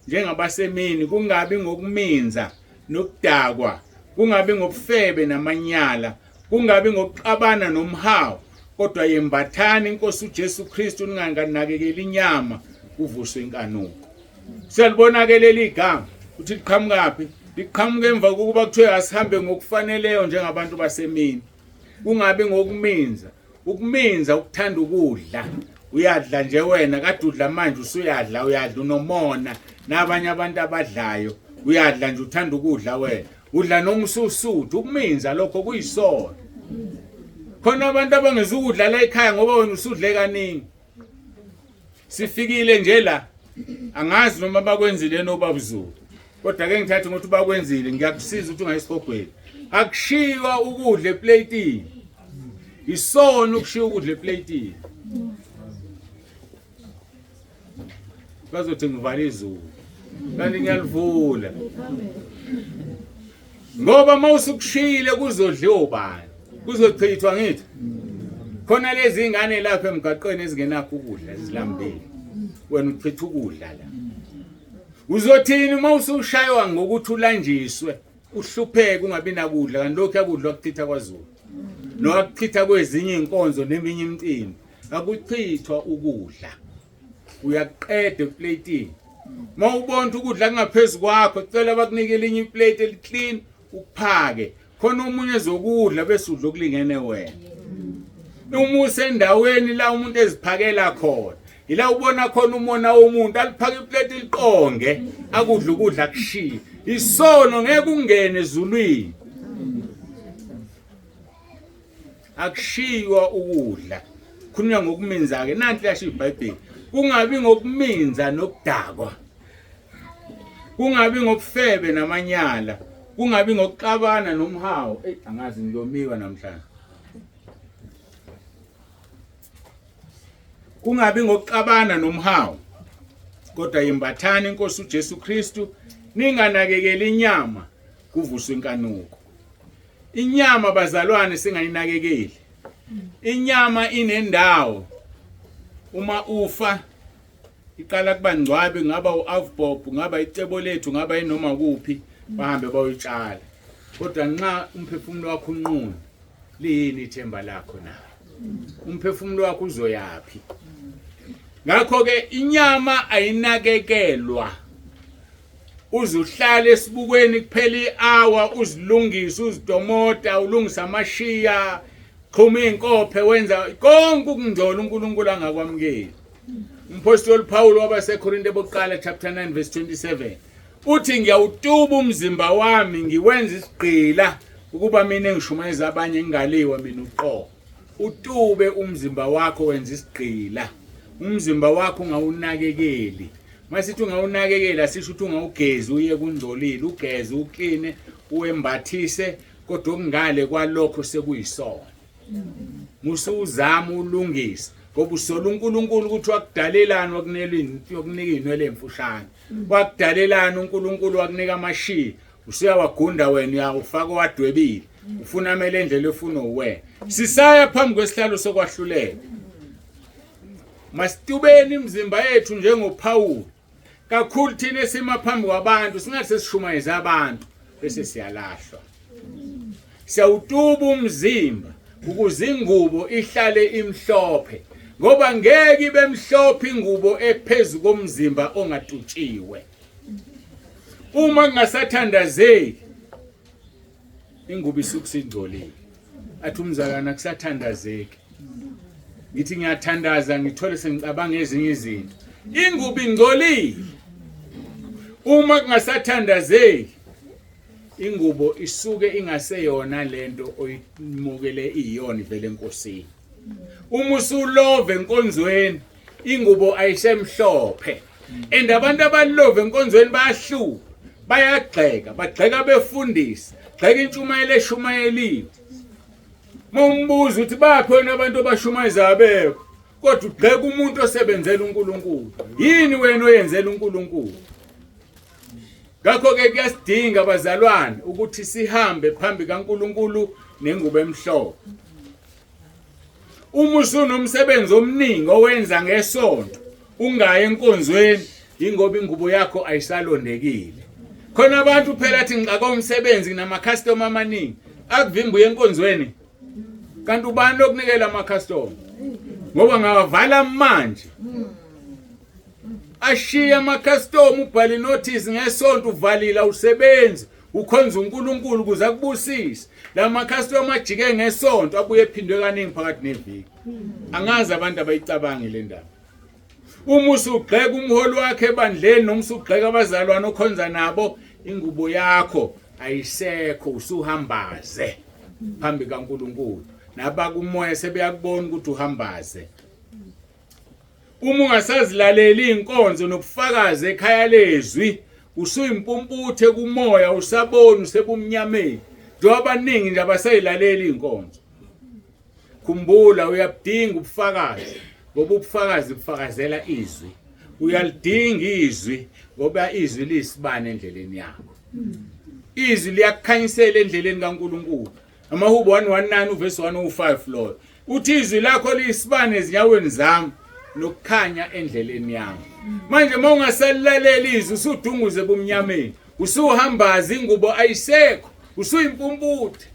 njengabasemini, kungabi ngokuminza nokudakwa, kungabi ngobufebe namanyala, kungabi ngokuxabana nomhawu, kodwa yembathani inkosi uJesu Kristu ninganakekeli inyama kuvuswe inkanuko. Siyalibona ke leli gama uthi liqhamukapi? Liqhamuka emva kokuba kuthiwe asihambe ngokufaneleyo njengabantu basemini, kungabi ngokuminza. Ukuminza ukuthanda ukudla, uyadla nje wena kade udla manje usuyadla, uyadla unomona nabanye abantu abadlayo, uyadla nje uthanda ukudla wena, udla noma ususuthu. Ukuminza lokho kuyisono. Khona abantu abangezukudla la ekhaya ngoba wena usudle kaningi. Sifikile nje la, angazi noma bakwenzile nobabuZulu, kodwa ke ngithathe ngokuthi bakwenzile, ngiyakusiza ukuthi ungayisigogweli. Akushiwa ukudla eplatini, isono ukushiya ukudla eplatini. Bazothi ngivala izulu kanti ngiyalivula, ngoba mawusukushiyile kuzodliwa ubani, kuzochithwa ngithi. Khona lezi ingane lapha emgaqweni ezingenakho ukudla ezilambile, wena uchitha ukudla la. Uzothini mawusushaywa ngokuthi ulanjiswe, uhlupheke ungabi nakudla, kanti lokho yakudla okuchitha kwaZulu nokuchitha kwezinye inkonzo neminye imicimbi akuchithwa ukudla, uyaqeda eplatini. Mawubona ukudla kungaphezulu kwakho, cela bakunike elinye iplate eliclean ukuphake, khona umunye ezokudla bese udla okulingene wena. Uma usendaweni la umuntu eziphakela khona, ila ubona khona umona womuntu aliphaka iplate liqonge, akudla ukudla kushiya. Isono ngeke ungene ezulwini. Akushiwa ukudla. Khulunywa ngokuminza ke, nanti lasho iBhayibheli. Kungabi ngokuminza nokudakwa, kungabi ngobufebe namanyala, kungabi ngokuxabana nomhawu. Angazi ngiyomiwa namhlanje. kungabi ngokuxabana nomhawu, kodwa yimbathani inkosi uJesu Kristu, ninganakekeli inyama kuvuswa inkanuko. Inyama bazalwane singayinakekeli. Inyama inendawo. Uma ufa iqala kuba ngcwabe, ngaba uAvbob, ngaba icebo lethu, ngaba inoma kuphi, bahambe bayotshala. Kodwa nxa umphefumulo wakho unqunu, lini ithemba lakho na? Umphefumulo wakho uzoyapi? Ngakho ke inyama ayinakekelwa. Uzuhlala esibukweni kuphela i-hour, uzilungisa, uzidomota, ulungisa amashiya, xhuma inkophe, wenza konke ukungcola uNkulunkulu angakwamukeli. Umpostoli Paul wabaseKorinte bokuqala chapter 9 verse 27 uthi ngiyawutuba umzimba wami ngiwenza isigqila ukuba mina engishumayeza abanye ngingaliwa mina uqobo. Utube umzimba wakho wenza isigqila. Umzimba wakho ungawunakekeli. Masithi ungawunakekela asisho ukuthi ungawugezi uye kungcolile, ugeze ukline, uwembathise, kodwa okungale kwalokho sekuyisona. Musuzama ulungisa ngoba usola uNkulunkulu ukuthi wakudalelana wakunelini yokunika inwele emfushane. Wakudalelana uNkulunkulu wakunika amashiya, usuyawagunda wena uyawufaka wadwebile. Ufuna amele endlela efuna uwe. Sisaya phambi kwesihlalo sokwahluleka. Masitubeni imizimba yethu njengoPaul. Kakhulu thina esima phambi kwabantu singathi sesishumayeza abantu bese siyalahlwa. Siyawutuba umzimba ukuze ingubo ihlale imhlophe. Ngoba ngeke ibe mhlophe ingubo ephezulu komzimba ongatutshiwe. Uma kungasathandazeki ingubo isukusingcolile. Athi umzalwana kusathandazeki. Ngithi ngiyathandaza ngithole sengicabanga ezinye izinto. Ingubo ingcolile. Uma kungasathandazeki ingubo isuke ingaseyona lento oyimukele iyona ivele enkosini. Uma usulove enkonzweni ingubo ayisemhlophe. And abantu abalove enkonzweni bayahluka, bayagxeka, bagxeka befundisa, gxeka intshumayelo eshumayeliwe. Mombuzo uthi bakhona abantu abashumayeza abekho, kodwa ugxeka umuntu osebenzela uNkulunkulu. Yini wena oyenzela uNkulunkulu? Ngakho ke kuyasidinga abazalwane ukuthi sihambe phambi kaNkulunkulu nengubo emhlophe. Uma usunomsebenzi omningi owenza ngesonto, ungaye enkonzweni ingoba ingubo yakho ayisalondekile. Khona abantu phela athi ngixaka umsebenzi nama-customer amaningi, akuvimba uye enkonzweni. Kanti ubani lokunikela ama-customer? Ngoba ngawavala manje. Ashiya ama-customer ubhale inotice ngesonto uvalila usebenzi, ukhonza uNkulunkulu ukuze akubusise. Lama-customer ajike ngesonto abuye ephindwe kaningi phakathi neviki. Angazi abantu abayicabanga le ndaba. Uma usugxeka umholi wakhe ebandleni noma usugxeka abazalwane okhonza nabo, ingubo yakho ayisekho, usuhambaze phambi kaNkulunkulu. Nabakumoya sebeyakubona ukuthi uhambaze. Uma ungasazilaleli inkonzo nobufakazi ekhaya lezwi, usuyimpumputhe kumoya, usabona usebumnyameni. Njengoba abaningi nje abasayilaleli inkonzo. Khumbula uyabudinga ubufakazi, ngoba ubufakazi bufakazela izwi. Uyalidinga izwi ngoba izwi lisibane endleleni yakho. Izwi liyakukhanyisela endleleni kaNkulunkulu. Amahubo 1:9 verse 105 Lord. Uthi izwi lakho lisibane ezinyaweni zami nokukhanya endleleni yami. Manje uma ungasalilaleli izwi usudunguze bomnyameni, usuhambaza ingubo ayisekho, usuyimpumputhe.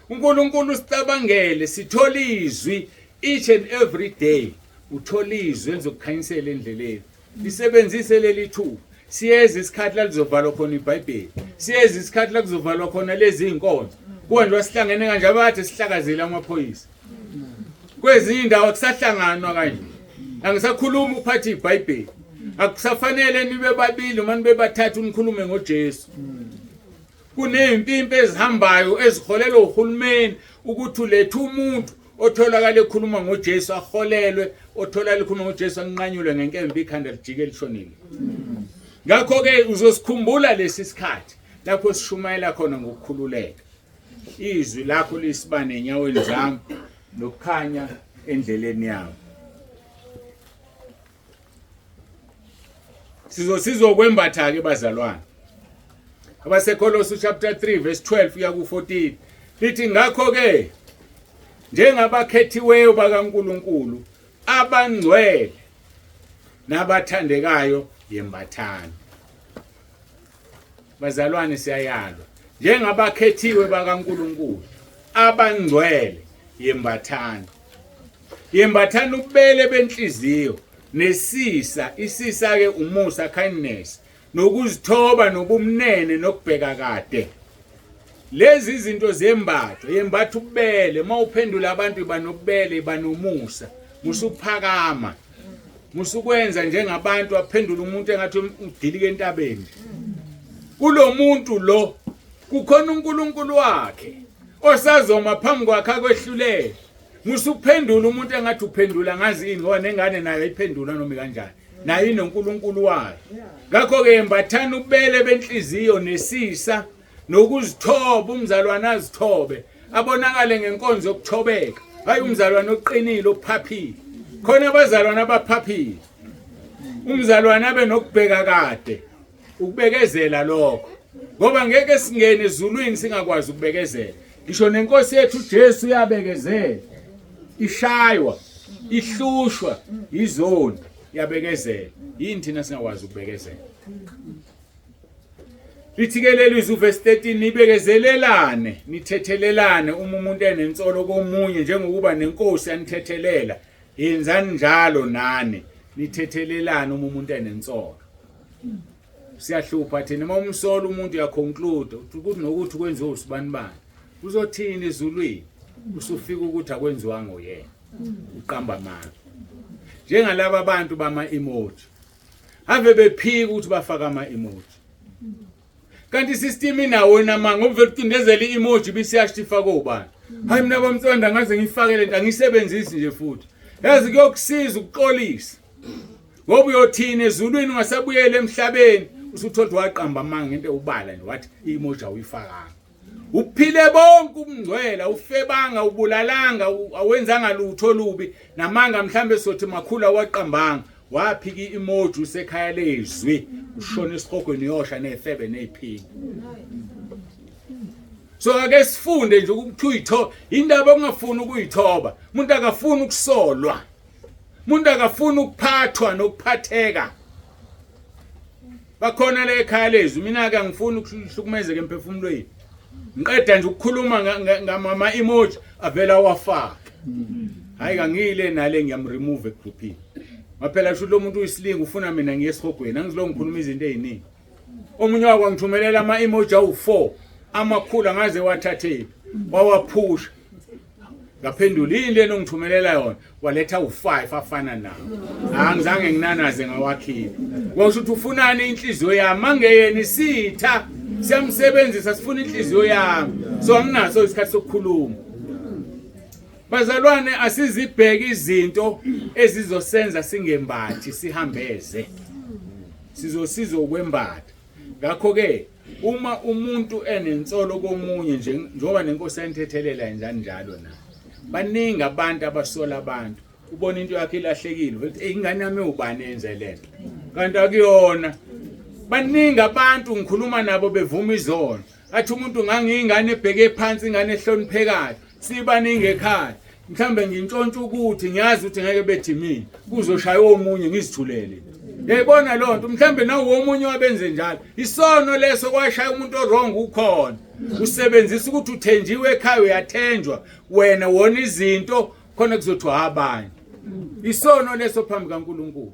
uNkulunkulu usicabangele sithola izwi each and every day. Uthola izwi elizokukhanyisela endleleni. Lisebenzise leli thuba. Siyeza isikhathi la lizovalwa khona iBhayibheli. Siyeza isikhathi la kuzovalwa khona lezi inkonzo. Kuwandwa sihlangene kanje abathe sihlakazela amaphoyisa. Kwezinye indawo akusahlanganwa kanje. Angisakhuluma ukuphatha iBhayibheli. Akusafanele nibe babili noma nibe bathathu unikhulume ngoJesu. Kunempimpe ezihambayo eziholelwa uhulumeni ukuthi ulethe umuntu otholakala ekhuluma ngoJesu aholelwe, otholakala ekhuluma ngoJesu anqanyulwe ngenkembe ikhanda lijike lishonile. Ngakho ke uzosikhumbula lesi sikhathi lapho sishumayela khona ngokukhululeka. Izwi lakho lisibane enyaweni zami nokukhanya endleleni yami. sizokwembatha ke bazalwane. Abasekolose chapter 3 verse 12 kuya ku14 lithi ngakho ke njengabakhethiweyo bakaNkuluNkulu abangcwele nabathandekayo yembathani. Bazalwane siyayalwa njengabakhethiwe bakaNkuluNkulu abangcwele yembathani. Yembathani ubele benhliziyo nesisa, isisa ke umusa, kindness, nokuzithoba nobumnene nokubheka kade. Lezi izinto zembatho, yembatha ubele, mawuphendula abantu ibanobele, ibanomusa, musuphakama. Musukwenza njengabantu aphendula umuntu engathi udilike entabeni. Kulo muntu lo kukhona uNkulunkulu wakhe osazoma phambi kwakhe akwehlulele. Musuphendula umuntu engathi uphendula ngazi ini ngoba nengane nayo iphendula noma kanjani. Nayo inoNkulunkulu wayo. Ngakho ke yembathana ubele benhliziyo nesisa nokuzithoba, umzalwane azithobe, abonakale ngenkonzo yokuthobeka. Hayi umzalwane oqinile ophaphile. Khona abazalwane abaphaphile. Umzalwane abe nokubheka kade, ukubekezela lokho. Ngoba ngeke singene ezulwini singakwazi ukubekezela. Ngisho nenkosi yethu uJesu yabekezela. Ishaywa, ihlushwa, izoni, yabekezela. Yini thina singakwazi ukubekezela? Lithikelele izwi verse 13 nibekezelelane, nithethelelane uma umuntu enensolo komunye njengokuba nenkosi yanithethelela. Yenzani njalo nani, nithethelelane uma umuntu enensolo. Siyahlupha thina uma umsolo umuntu uyaconclude ukuthi nokuthi kwenziwe usibani bani. Uzothini ezulwini? Usufika ukuthi akwenziwa ngoyena. Uqamba amanga. Njengalabo abantu bama-emoji. Ave bephika ukuthi bafaka ama-emoji. Kanti system inawo namanga uvela ucindezela i-emoji bisiyashifaka obani. Hayi mina bamtsonda ngaze ngifake lento angisebenzisi nje futhi. Yazi kuyokusiza ukuxolisa. Ngoba uyothina ezulwini ungasabuyela emhlabeni usuthola waqamba amanga ngento ubala nje wathi i-emoji awuyifakanga. Uphile bonke ubungcwela, ufebanga, ubulalanga, awenzanga lutho olubi, namanga mhlambe sothi makhula waqambanga, waphika i-emoji usekhaya lezwi, ushona isikhogweni yosha nefebe nephini. So ake sifunde nje ukuthi uyithoba, indaba ongafuni ukuyithoba, umuntu akafuni ukusolwa. Umuntu akafuni ukuphathwa nokuphatheka. Bakhona le ekhaya lezwi, mina ke angifuni ukuhlukumezeka emphefumulweni. Ngiqeda nje ukukhuluma ngamama emoji avela wafaka. Hayi kangile nale ngiyamremove egroupini. Maphela sho lo muntu uyisilinga ufuna mina ngiyesihogweni angizilo ngikhuluma izinto eziningi. Omunye wakho ngithumelela ama emoji awu4 amakhulu ngaze wathathephi wawaphusha. Ngaphendula yini lento ngithumelela yona waletha u5 afana nawo. Angizange nginanaze ngawakhipha. Washo ukuthi ufunani inhliziyo yami mangeyena isitha siyamsebenzisa sifuna inhliziyo yami. So anginaso isikhathi sokukhuluma. Bazalwane asizibheke izinto ezizosenza singembathi sihambeze. Sizosiza ukwembatha. Ngakho ke uma umuntu enensolo komunye njengoba nenkosi yanthethelela njalo na. Baningi abantu abasola abantu. Ubona into yakhe ilahlekile uthi ingane yami ubani enze lento. Kanti akuyona. Baningi abantu ngikhuluma nabo bevuma izono. Athi umuntu ngangiyingane ebheke phansi ingane ehloniphekayo. Sibaningi ekhaya. Mhlambe ngintshontsha ukuthi ngiyazi ukuthi ngeke bethi mina kuzoshaya omunye ngizithulele. Yayibona lonto mhlambe nawo omunye wabenze njalo. Isono leso kwashaya umuntu orong ukhona. Usebenzisa ukuthi uthenjiwe ekhaya uyathenjwa wena wona izinto khona kuzothiwa abanye. Isono leso phambi kaNkuluNkulu.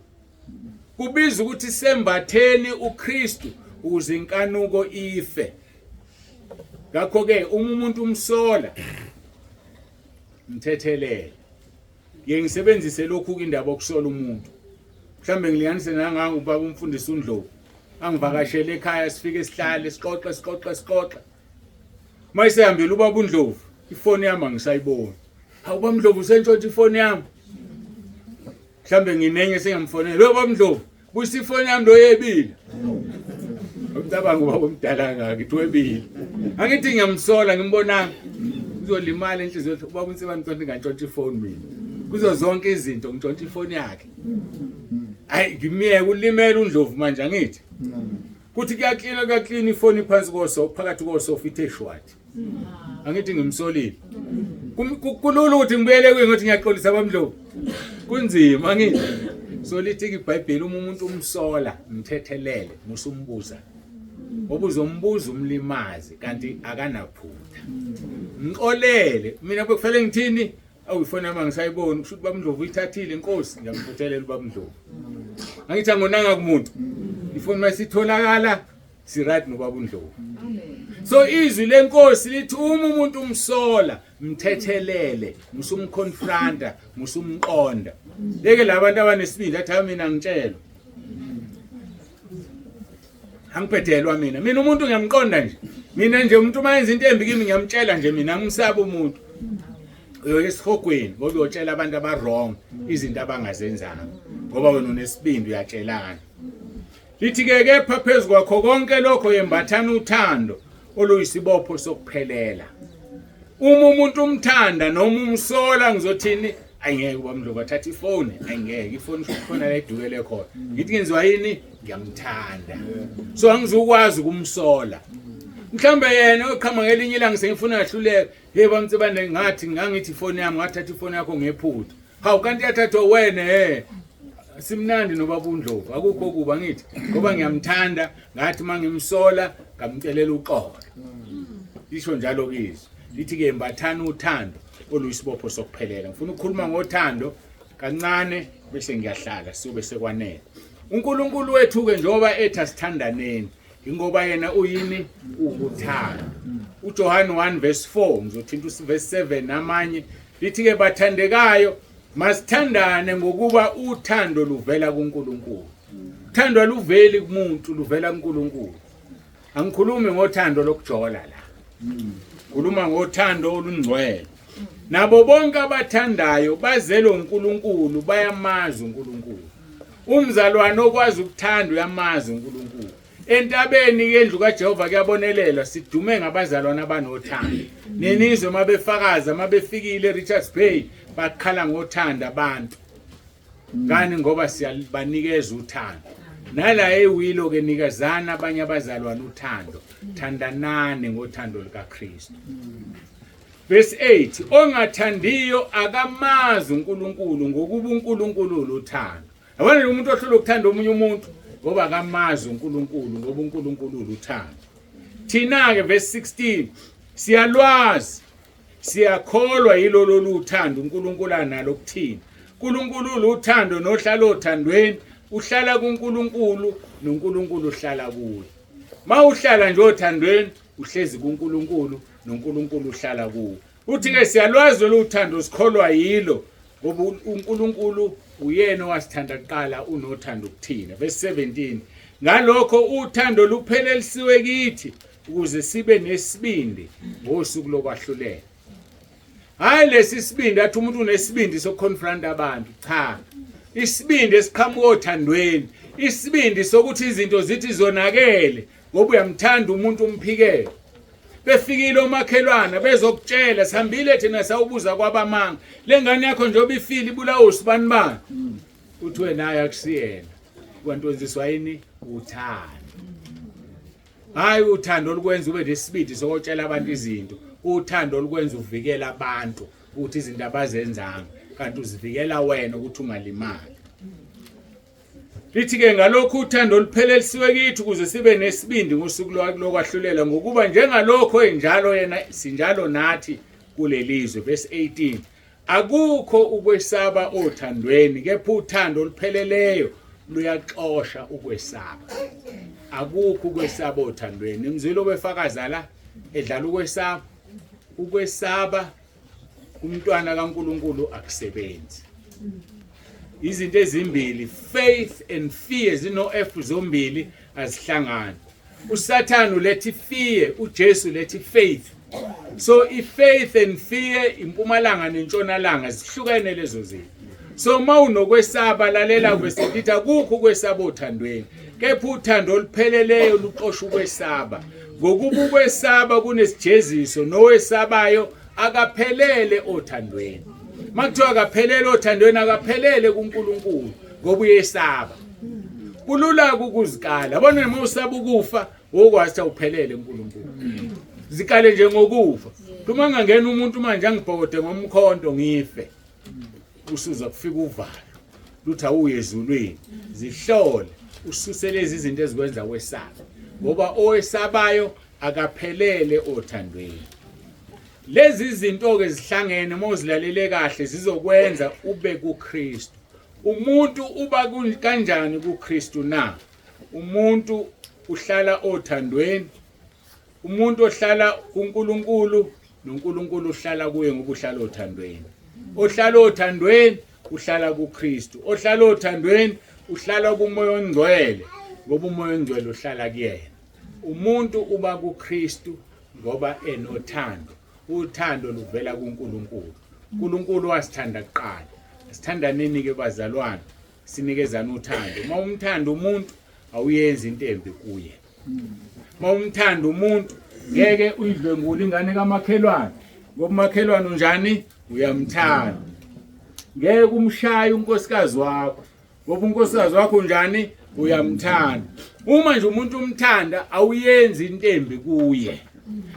Kubiza ukuthi sembatheni uKristu ukuze inkanuko ife. Ngakho ke uma umuntu umsola mthethelele. Ngeke ngisebenzise lokhu kwindaba okusola umuntu. Mhlambe ngiliyanise nanga ubaba umfundisi uNdlovu. Angivakashele ekhaya sifike sihlale sixoxa. Mayisehambile ubaba uNdlovu, ifoni yami angisayiboni. Hawu baba uNdlovu usentshontsha ifoni yami. Mhlambe nginenye sengamfonela. Lo baba uNdlovu, buyisa ifoni yami lo yebile. Umcabanga ubaba omdala ngaki twebile. Angithi ngiyamsola ngimbonanga. Uzolimala enhliziyo ubaba uNsibani ngicela ngantshontsha ifoni mina. Kuzo zonke izinto ngitshontsha ifoni yakhe. hayi ngimiyeke ulimela uNdlovu manje angithi kuthi kuyaklina ifoni phansi kosofa phakathi kosofa ithe shwathi angithi ngimsolile kulula ukuthi ngibuyele kuye ngothi ngiyaxolisa bamNdlovu kunzima angithi so lithi iBhayibheli umuntu umsola mthethelele musumbuza ngoba uzombuza umlimazi kanti akanaphutha ngixolele mina bekufanele ngithini awuyifona yami ngisayibona kusho ukuthi bamNdlovu uyithathile inkosi ngiyamphuthelele bamNdlovu angithi angonanga kumuntu ifoni masitholakala siright nobaba uNdlovu so izwi lenkosi lithi umuntu umsola mthethelele musumconfronta musumqonda leke labantu abanesibindi athi mina ngitshela angiphethelwa mina umuntu ngiyamqonda nje mina nje umuntu mayenza into embi kimi ngiyamtshela nje mina ngisaba umuntu esihogweni ngoba uyotshela abantu aba-wrong izinto abangazenzanga ngoba wena unesibindi uyatshelana lithi-ke kepha phezu kwakho konke lokho yembathana uthando oluyisibopho sokuphelela uma umuntu umthanda noma umsola ngizothini ayingeke bamNdlovu athatha ifoni ayingeke ifoni khona la edukele khona ngithi ngenziwa yini ngiyamthanda so angizukwazi ukumsola mhlambe yena oqhama ngelinye ilanga sengifuna ngahluleka hey bamtsebane ngathi ngangithi ifoni yami ngathatha ifoni yakho ngephutha hawu kanti yathathwa wena simnandi nobaba uNdlovu akukho kuba ngithi ngoba ngiyamthanda ngathi mangimsola ngamcelela uxolo lisho njalo kizwi lithi-ke mbathana uthando oluyisibopho sokuphelela ngifuna ukukhuluma ngothando kancane bese ngiyahlala siyobe sekwanele uNkulunkulu wethu-ke njengoba ethi asithandaneni ingoba yena uyini ukuthanda uJohane 1:4 ngizothinta verse 7 namanye lithi-ke bathandekayo masithandane ngokuba uthando luvela kuNkulunkulu uthando aluveli kumuntu luvela kuNkulunkulu angikhulumi ngothando lokujola la khuluma ngothando olungcwele nabo bonke abathandayo bazelwe uNkulunkulu bayamazi uNkulunkulu umzalwane okwazi ukuthanda uyamazi uNkulunkulu entabeni yendlu kaJehova kuyabonelela sidume ngabazalwane abanothando nenizwe mabefakaza mabefikile eRichards Bay bakhala ngothanda abantu ngani ngoba siyabanikeza uthando nala eWilo ke nikezana abanye abazalwane uthando thandanane ngothando likaKristu verse 8 ongathandiyo akamazi uNkulunkulu ngokuba uNkulunkulu uthando yabona umuntu ohlula ukuthanda omunye umuntu ngoba akamazi uNkulunkulu ngoba uNkulunkulu uthando thina ke verse 16 siyalwazi siyakholwa yilolo luthando uNkulunkulu analo kuthina uNkulunkulu uthando nohlala othandweni uhlala kuNkulunkulu noNkulunkulu uhlala kuwe mawuhlala nje othandweni uhlezi kuNkulunkulu noNkulunkulu uhlala kuwe uthi ke siyalwazi lothando sikholwa yilo ngoba uNkulunkulu uyena owasithanda kuqala unothando kuthina verse 17 ngalokho uthando luphelelisiwe kithi ukuze sibe nesibindi ngosuku lokwahlulela hayi lesi sibindi athi umuntu unesibindi sokuconfront abantu cha isibindi esiqhamuka othandweni isibindi sokuthi izinto zithi zonakele ngoba uyamthanda umuntu umphikele befikile omakhelwana bezokutshela sihambile thina sawubuza kwabamanga lengane yakho njengoba ifile ibulawa usibani bani uthi wena ayakusiyena kwantoziswa yini uthando hayi uthando olukwenza ube nesibindi sokutshela abantu izinto uthando olukwenza uvikela abantu ukuthi izinto abazenzanga kanti uzivikela wena ukuthi ungalimali lithi-ke ngalokho uthando oluphelelisiwe kithi ukuze sibe nesibindi ngosuku lokwahlulela ngokuba njengalokho enjalo yena sinjalo nathi kulelizwe verse 18 akukho ukwesaba othandweni kepha uthando olupheleleyo luyaxosha ukwesaba akukho ukwesaba othandweni imizilo befakaza la edlala ukwesaba umntwana kaNkulunkulu akusebenzi izinto ezimbili faith and fear zino F zombili azihlangana uSathane ulethi fear uJesu lethi faith so ifaith and fear impumalanga nentshonalanga zihlukene lezo zinto so mawunokwesaba lalela kwesithi akukho ukwesaba othandweni kepha uthando olupheleleyo luxosha ukwesaba ngokuba ukwesaba kunesijeziso nowesabayo akaphelele othandweni makuthiwa akaphelele othandweni akaphelele kuNkulunkulu ngoba uyesaba kulula ukuzikala. Yabona uma usaba ukufa ukwazi uphelele uNkulunkulu. Zikale nje ngokufa. Uma ngangena umuntu manje angibhokode ngomkhonto ngife. Usuza kufika uvalo. Luthi awuye ezulwini. Zihlole ususe lezi izinto ezikwenza wesaba. Ngoba owesabayo akaphelele othandweni. Lezi izinto ke zihlangene mozilalele kahle zizokwenza ube kuKristu. Umuntu uba kanjani kuKristu na? Umuntu uhlala othandweni. Umuntu ohlala kuNkulunkulu noNkulunkulu uhlala kuye ngoba uhlala othandweni. Ohlala othandweni uhlala kuKristu. Ohlala othandweni uhlala kuMoya oNgcwele ngoba uMoya oNgcwele uhlala kuyena. Umuntu uba kuKristu ngoba enothando. Uthando luvela kuNkulunkulu. uNkulunkulu wasithanda kuqala. Sithanda nini ke bazalwane? Sinikezana uthando. Uma umthanda umuntu awuyenzi into embi kuye. Uma umthanda umuntu ngeke uyidlwengule ingane kamakhelwane. Ngoba umakhelwane unjani? Uyamthanda. Ngeke umshaye unkosikazi wakho. Ngoba unkosikazi wakho unjani? Uyamthanda. Uma nje umuntu umthanda awuyenzi into embi kuye.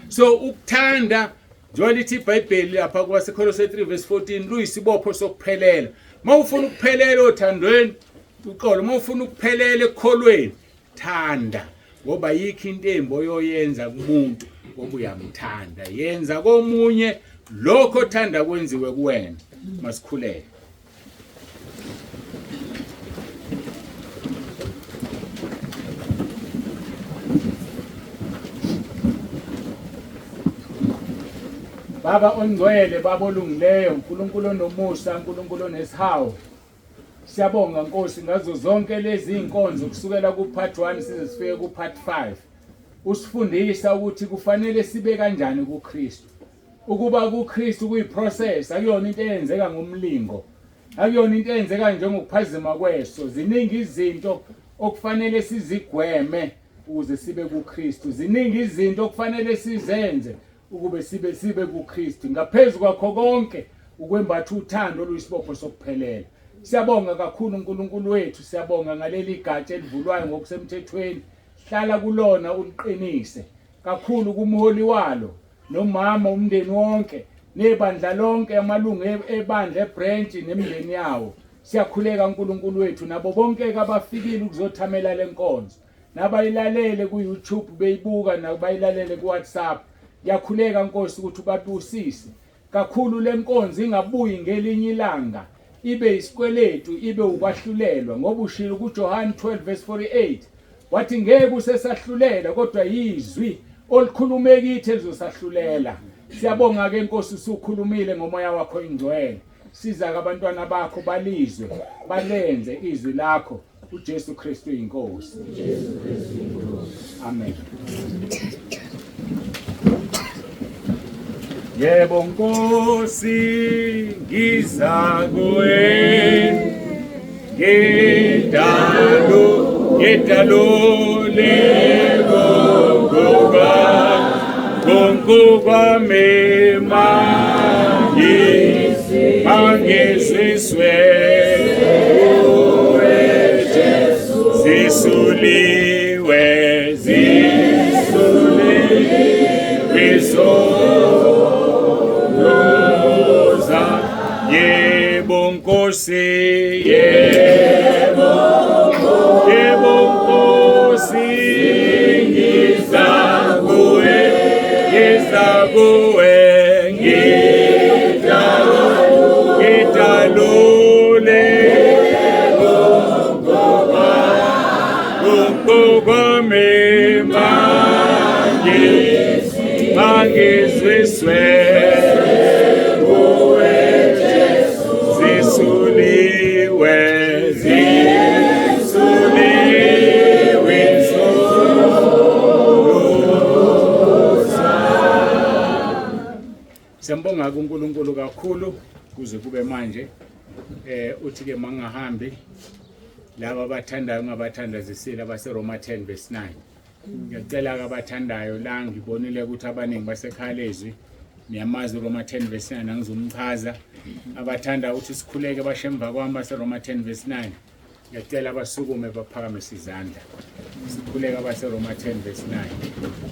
So ukuthanda njengoba lithi iBhayibheli lapha kwaSekolose 3:14 luyisibopho sokuphelela. Mawufuna ukuphelela othandweni uqolo, mawufuna ukuphelela ekukholweni thanda ngoba yikho into embi oyoyenza kumuntu ngoba uyamthanda. Yenza komunye lokho othanda kwenziwe kuwena. Masikhuleke. Baba ongcwele, baba olungileyo, uNkulunkulu onomusa, uNkulunkulu onesihawu. Siyabonga Nkosi ngazo zonke lezi inkonzo kusukela ku part 1 size sifike ku part 5. Usifundisa ukuthi kufanele sibe kanjani kuKristu. Ukuba kuKristu kuyiprocess, akuyona into eyenzeka ngomlingo. Akuyona into eyenzeka njengokuphazima kweso. Ziningi izinto okufanele sizigweme ukuze sibe kuKristu. Ziningi izinto okufanele sizenze ukube sibe kuKristu. Ngaphezulu kwakho konke ukwembatha uthando oluyisibopho sokuphelela. Siyabonga kakhulu uNkulunkulu wethu, siyabonga ngaleli igatsha elivulwayo ngokusemthethweni. Hlala kulona uliqinise kakhulu kumholi walo nomama umndeni wonke nebandla lonke amalungu ebandla ebranch nemindeni yawo. Siyakhuleka uNkulunkulu wethu nabo bonke abafikile ukuzothamela lenkonzo. Nabayilalele ku YouTube beyibuka nabayilalele ku WhatsApp. Yakhuleka Nkosi ukuthi ubabusise kakhulu lenkonzo ingabuyi ngelinye ilanga ibe isikweletu ibe ukwahlulelwa ngoba ushilo kuJohn 12:48 wathi ngeke usesahlulela kodwa yizwi olikhulume kithi elizosahlulela. Siyabonga ke Nkosi usukhulumile ngomoya wakho ingcwele. Siza abantwana bakho balizwe balenze izwi lakho uJesu Kristu inkosi. Amen. Yebo Nkosi ngiza kuwe ngedalo kongoba mema mangizwiswe zisuliwe Yebo Nkosi, yebo Nkosi, ngiza kuwe, ngidalule, kongoba mema, mangizwiswe. Siyambonga uNkulunkulu kakhulu kuze kube manje. Uthi ke mangahambi laba abathandayo ngabathandazisile abaseRoma 10:9. Ngiyacela ke abathandayo la ngibonile ukuthi abaningi basekhalezwi niyamazi uRoma 10:9 angizumchaza. Abathanda ukuthi sikhuleke bashemva kwami baseRoma 10:9. ngiyacela abasukume baphakamise izandla sikhuleka abaseRoma 10 verse 9.